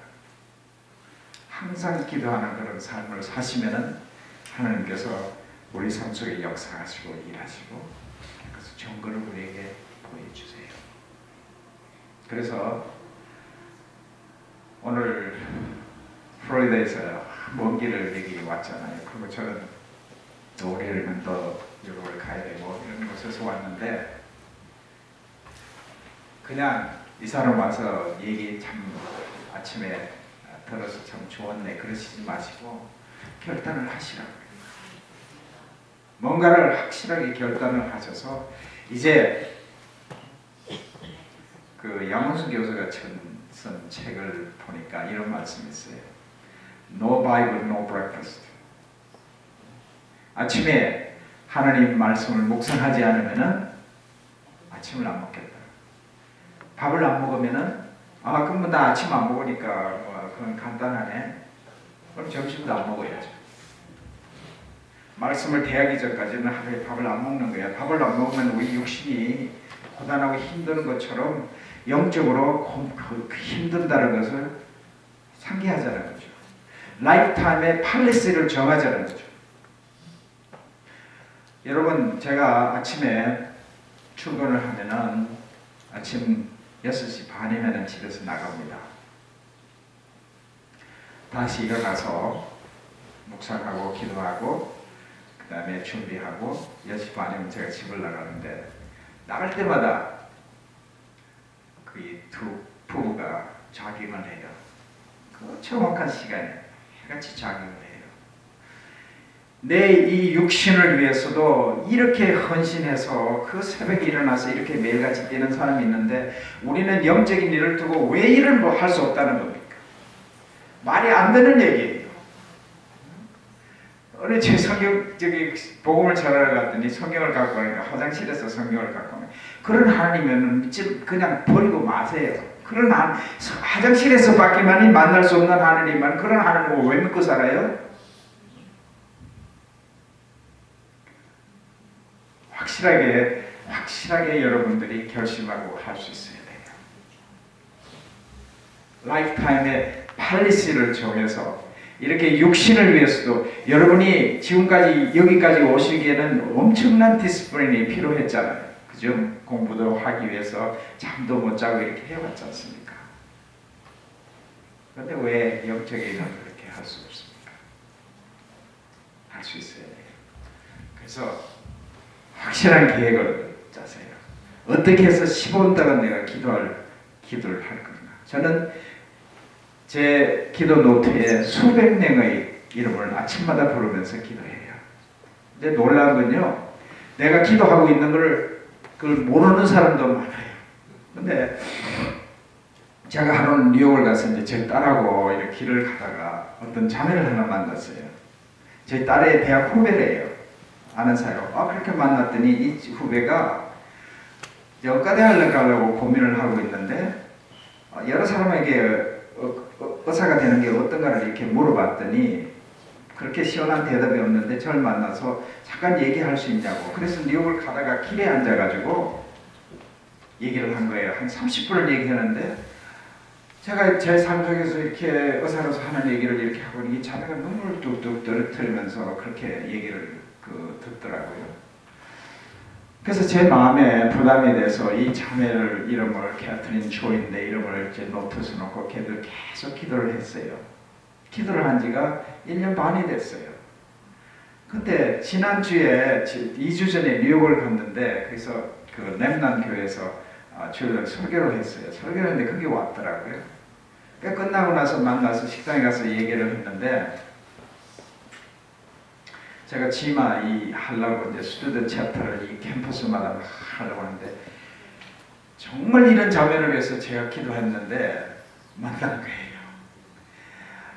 항상 기도하는 그런 삶을 사시면은 하나님께서 우리 삶 속에 역사하시고 일하시고, 그래서 정거를 우리에게 보여주세요. 그래서 오늘 플로리다에서 먼 길을 여기 왔잖아요. 그리고 저는 또 월요일은 또 유럽을 가야 되고 이런 곳에서 왔는데, 그냥 이 사람 와서 얘기 참 아침에 들어서 참 좋았네 그러시지 마시고 결단을 하시라고요. 뭔가를 확실하게 결단을 하셔서, 이제 그 양홍수 교수가 쓴 책을 보니까 이런 말씀이 있어요. No Bible, no breakfast. 아침에 하나님 말씀을 묵상하지 않으면은 아침을 안 먹겠다. 밥을 안 먹으면은 그럼 나 아침 안 먹으니까 그건 간단하네. 그럼 점심도 안 먹어야죠. 말씀을 대하기 전까지는 하루에 밥을 안 먹는 거야. 밥을 안 먹으면 우리 육신이 고단하고 힘든 것처럼 영적으로 힘든다는 것을 상기하자는 거죠. 라이프타임의 팔레스를 정하자는 거죠. 여러분, 제가 아침에 출근을 하면은 아침 6시 반이면 집에서 나갑니다. 다시 일어나서 묵상하고 기도하고 그 다음에 준비하고 10시 반이면 제가 집을 나가는데, 나갈 때마다 그 두 부부가 자깅을 해요. 그 정확한 시간에 해같이 자깅을 해요. 내 이 육신을 위해서도 이렇게 헌신해서 그 새벽에 일어나서 이렇게 매일같이 뛰는 사람이 있는데 우리는 영적인 일을 두고 왜 일을 뭐 할 수 없다는 겁니까? 말이 안 되는 얘기예요. 어느 제 복음을 전하러 갔더니 성경을 갖고 가니까 화장실에서 성경을 갖고 가니까 그런 하나님은 그냥 버리고 마세요. 그런 화장실에서밖에만이 만날 수 없는 하나님만 그런 하나님을 왜 믿고 살아요? 확실하게 여러분들이 결심하고 할 수 있어야 돼요. 라이프타임에 팔리시를 정해서 이렇게 육신을 위해서도 여러분이 지금까지 여기까지 오시기에는 엄청난 디스플레인이 필요했잖아요. 그죠? 공부도 하기 위해서 잠도 못 자고 이렇게 해왔지 않습니까? 그런데 왜 영적인 일을 그렇게 할 수 없습니까? 할 수 있어야 돼요. 그래서 확실한 계획을 짜세요. 어떻게 해서 15분 동안 내가 기도를 할 건가. 저는 제 기도 노트에 수백 명의 이름을 아침마다 부르면서 기도해요. 근데 놀라운 건요. 내가 기도하고 있는 그걸 모르는 사람도 많아요. 근데 제가 하루는 뉴욕을 가서 이제 제 딸하고 이렇게 길을 가다가 어떤 자매를 하나 만났어요. 제 딸의 대학 후배래요. 아는 사이로. 그렇게 만났더니 이 후배가 의과대학을 가려고 고민을 하고 있는데 여러 사람에게 의사가 되는 게 어떤가를 이렇게 물어봤더니 그렇게 시원한 대답이 없는데 저를 만나서 잠깐 얘기할 수 있냐고. 그래서 뉴욕을 가다가 길에 앉아가지고 얘기를 한 거예요. 한 30분을 얘기하는데 제가 제 삶 속에서 이렇게 의사로서 하는 얘기를 이렇게 하고 이 자매가 눈물을 뚝뚝 떨어뜨리면서 그렇게 얘기를 듣더라고요. 그래서 제 마음에 부담이 돼서 이 자매를 이름을 캐트린 조인데 이름을 제 노트에 놓고 걔들 계속 기도를 했어요. 기도를 한 지가 1년 반이 됐어요. 근데 지난주에 2주 전에 뉴욕을 갔는데 그래서 그 렘넌트 교회에서 주일 설교를 했어요. 설교를 했는데 그게 왔더라고요. 끝나고 나서 만나서 식당에 가서 얘기를 했는데 제가 지마 하려고 이제 스튜던트 챕터를 이 캠퍼스마다 하려고 하는데 정말 이런 자매를 위해서 제가 기도했는데 만난 거예요.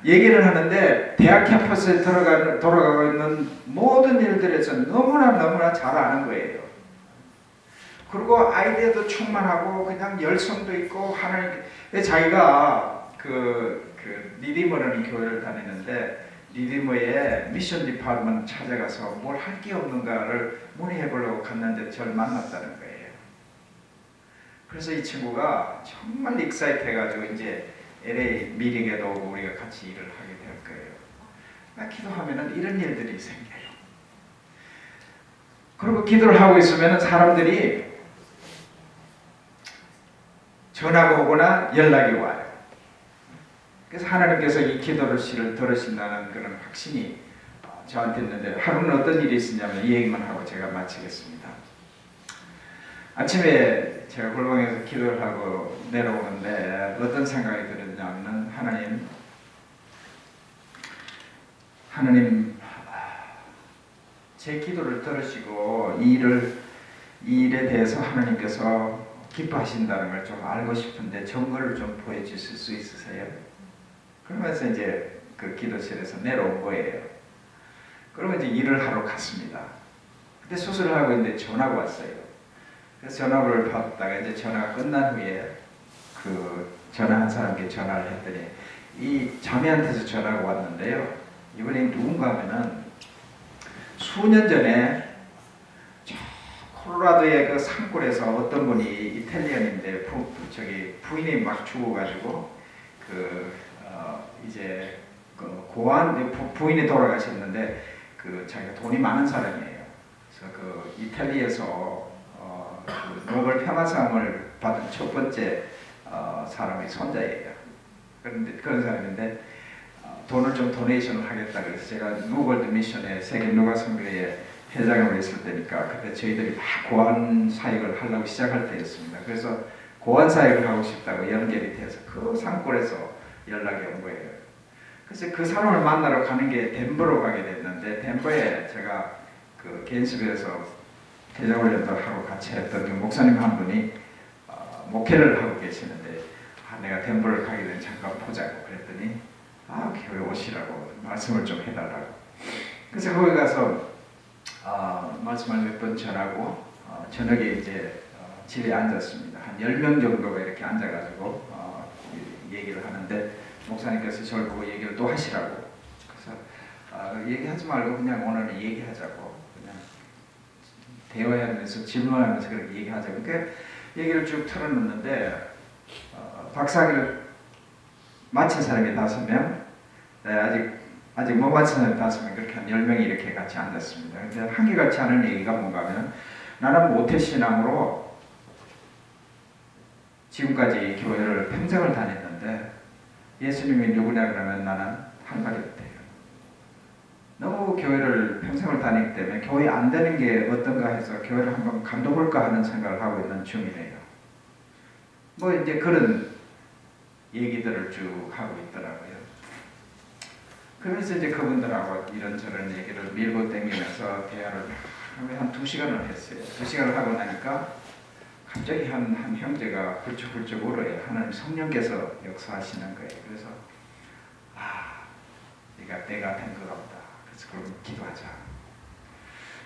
얘기를 하는데 대학 캠퍼스에 돌아가고 있는 모든 일들에서 너무나 잘 아는 거예요. 그리고 아이디어도 충만하고 그냥 열성도 있고 하나님 자기가 그 리디머라는 교회를 다니는데 리디머의 미션 디파트먼트 찾아가서 뭘 할 게 없는가를 문의해 보려고 갔는데 저를 만났다는 거예요. 그래서 이 친구가 정말 익사이트 해가지고 이제 LA 미팅에도 오고 우리가 같이 일을 하게 될 거예요. 나 기도하면은 이런 일들이 생겨요. 그리고 기도를 하고 있으면은 사람들이 전화가 오거나 연락이 와요. 그래서 하나님께서 이 기도를 들으신다는 그런 확신이 저한테 있는데 하루는 어떤 일이 있었냐면 이 얘기만 하고 제가 마치겠습니다. 아침에 제가 골방에서 기도를 하고 내려오는데 어떤 생각이 들었냐면 하나님 제 기도를 들으시고 이 일에 대해서 하나님께서 기뻐하신다는 걸 좀 알고 싶은데 증거를 좀 보여주실 수 있으세요? 그러면서 이제 그 기도실에서 내려온 거예요. 그러면 이제 일을 하러 갔습니다. 그때 수술을 하고 있는데 전화가 왔어요. 그래서 전화를 받다가 이제 전화가 끝난 후에 그 전화한 사람께 전화를 했더니 이 자매한테서 전화가 왔는데요. 이번에 누군가 하면은 수년 전에 콜로라도의 그 산골에서 어떤 분이 이탈리안인데 부인이 막 죽어가지고 이제 부인이 돌아가셨는데 자기가 돈이 많은 사람이에요. 그래서 그 이탈리아에서 그 노벨 평화상을 받은 첫 번째 사람이 손자예요. 그런데 그런 사람인데 돈을 좀 도네이션을 하겠다 그래서 제가 누월드 미션의 세계 누가선교회 회장으로 있을 때니까 그때 저희들이 막 고안 사역을 하려고 시작할 때였습니다. 그래서 고안 사역을 하고 싶다고 연결이 돼서 그 산골에서 연락이 온 거예요. 그래서 그 사람을 만나러 가는 게 덴버로 가게 됐는데, 덴버에 제가 그 개인습에서 대자훈련도 하고 같이 했던 그 목사님 한 분이 목회를 하고 계시는데, 내가 덴버를 가게 되면 잠깐 보자고 그랬더니 교회 오시라고 말씀을 좀 해달라고. 그래서 거기 가서 말씀을 몇 번 전하고 저녁에 이제 집에 앉았습니다. 한 10명 정도가 이렇게 앉아가지고 얘기를 하는데, 목사님께서 저를 보고 얘기를 또 하시라고. 그래서 얘기하지 말고 그냥 오늘은 얘기하자고, 그냥 대화하면서 질문하면서 그렇게 얘기하자고. 그러니까 얘기를 쭉 틀어놓는데, 박사학위를 마친 사람이 5명, 아직 못 마친 사람이 5명, 그렇게 한 10명이 이렇게 같이 앉았습니다. 근데 한결같이 하는 얘기가 뭔가 하면, 나는 모태신앙으로 지금까지 교회를 평생을 다녔는데, 예수님이 누구냐 그러면 나는 한 가지 같아요. 너무 교회를 평생을 다니기 때문에 교회 안 되는 게 어떤가 해서 교회를 한번 감독볼까 하는 생각을 하고 있는 중이래요. 뭐 이제 그런 얘기들을 쭉 하고 있더라고요. 그러면서 이제 그분들하고 이런저런 얘기를 밀고 당기면서 대화를 한 2시간을 했어요. 2시간을 하고 나니까 갑자기 한 형제가 훌쩍훌쩍 울어요. 하나님 성령께서 역사하시는 거예요. 그래서 네가 때가 된 것 같다. 그래서 그럼 기도하자.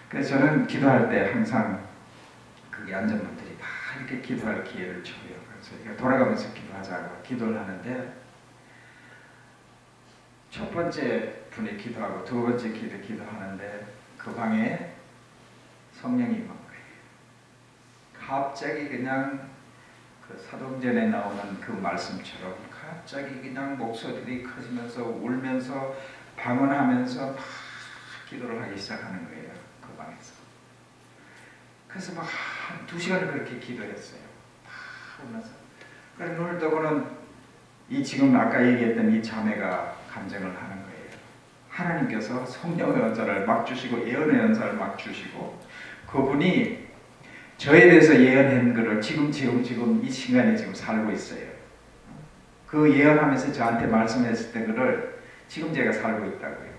그래서 저는 기도할 때 항상 거기 앉은 분들이 다 이렇게 기도할 기회를 줘요. 그래서 돌아가면서 기도하자고 기도를 하는데, 첫 번째 분이 기도하고 두 번째 기도하는데 그 방에 성령이 임한 거예요. 갑자기 그냥 그 사도행전에 나오는 그 말씀처럼 갑자기 그냥 목소리들이 커지면서 울면서 방언하면서 막 기도를 하기 시작하는 거예요. 그 방에서. 그래서 막 한 2시간을 그렇게 기도했어요. 막 울면서. 그래서 눈을 뜨고는 이 지금 아까 얘기했던 이 자매가 감정을 하는 거예요. 하나님께서 성령의 은사를 막 주시고 예언의 은사를 막 주시고, 그분이 저에 대해서 예언한 것을 지금 이 시간에 지금 살고 있어요. 그 예언하면서 저한테 말씀했을 때 그를 지금 제가 살고 있다고요.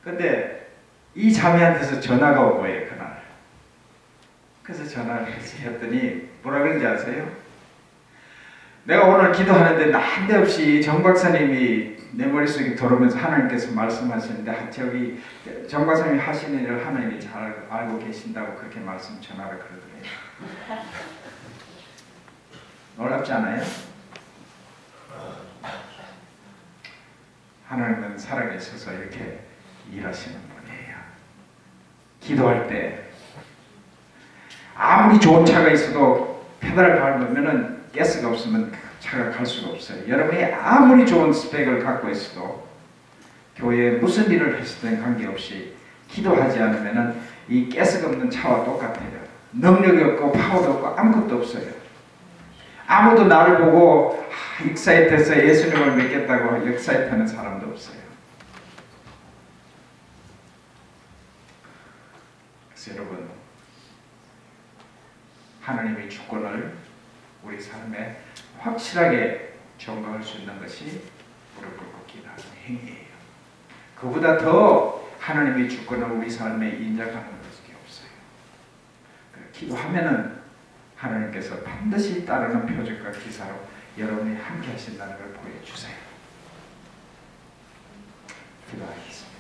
근데 이 자매한테서 전화가 온 거예요, 그날. 그래서 전화를 했더니 뭐라 그런지 아세요? 내가 오늘 기도하는데 난데없이 정 박사님이 내 머릿속에 들어오면서 하나님께서 말씀하시는데, 저기 정 박사님이 하시는 일을 하나님이 잘 알고 계신다고 그렇게 전화를 그러더래요. 놀랍지 않아요? 하나님은 살아계셔서 이렇게 일하시는 분이에요. 기도할 때 아무리 좋은 차가 있어도 페달을 밟으면은 가스가 없으면 차가 갈 수가 없어요. 여러분이 아무리 좋은 스펙을 갖고 있어도 교회에 무슨 일을 했을 때 관계없이 기도하지 않으면 이 가스가 없는 차와 똑같아요. 능력이 없고 파워도 없고 아무것도 없어요. 아무도 나를 보고 익사이트해서 예수님을 믿겠다고 익사이트하는 사람도 없어요. 그래서 여러분, 하나님의 주권을 우리 삶에 확실하게 점검할 수 있는 것이 무릎 꿇고 기도하는 행위예요. 그보다 더 하나님의 주권을 우리 삶에 인정하는 것이 없어요. 기도하면은 하나님께서 반드시 따르는 표적과 기사로 여러분이 함께 하신다는 걸 보여주세요. 기도하겠습니다.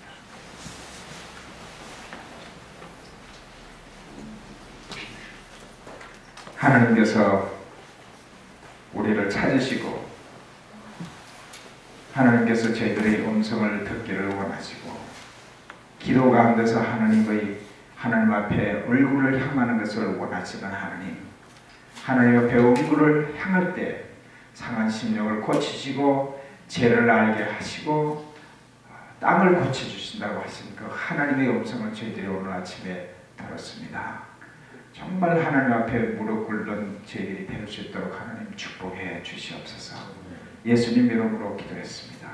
하나님께서 우리를 찾으시고 하나님께서 저희들의 음성을 듣기를 원하시고 기도 가운데서 하나님 앞에 얼굴을 향하는 것을 원하시는 하나님 앞에 얼굴을 향할 때 상한 심령을 고치시고 죄를 알게 하시고 땅을 고쳐주신다고 하신 그 하나님의 음성을 저희들이 오늘 아침에 들었습니다. 정말 하나님 앞에 무릎 꿇는 저희들이 될 수 있도록 하나님 축복해 주시옵소서. 예수님 이름으로 기도했습니다.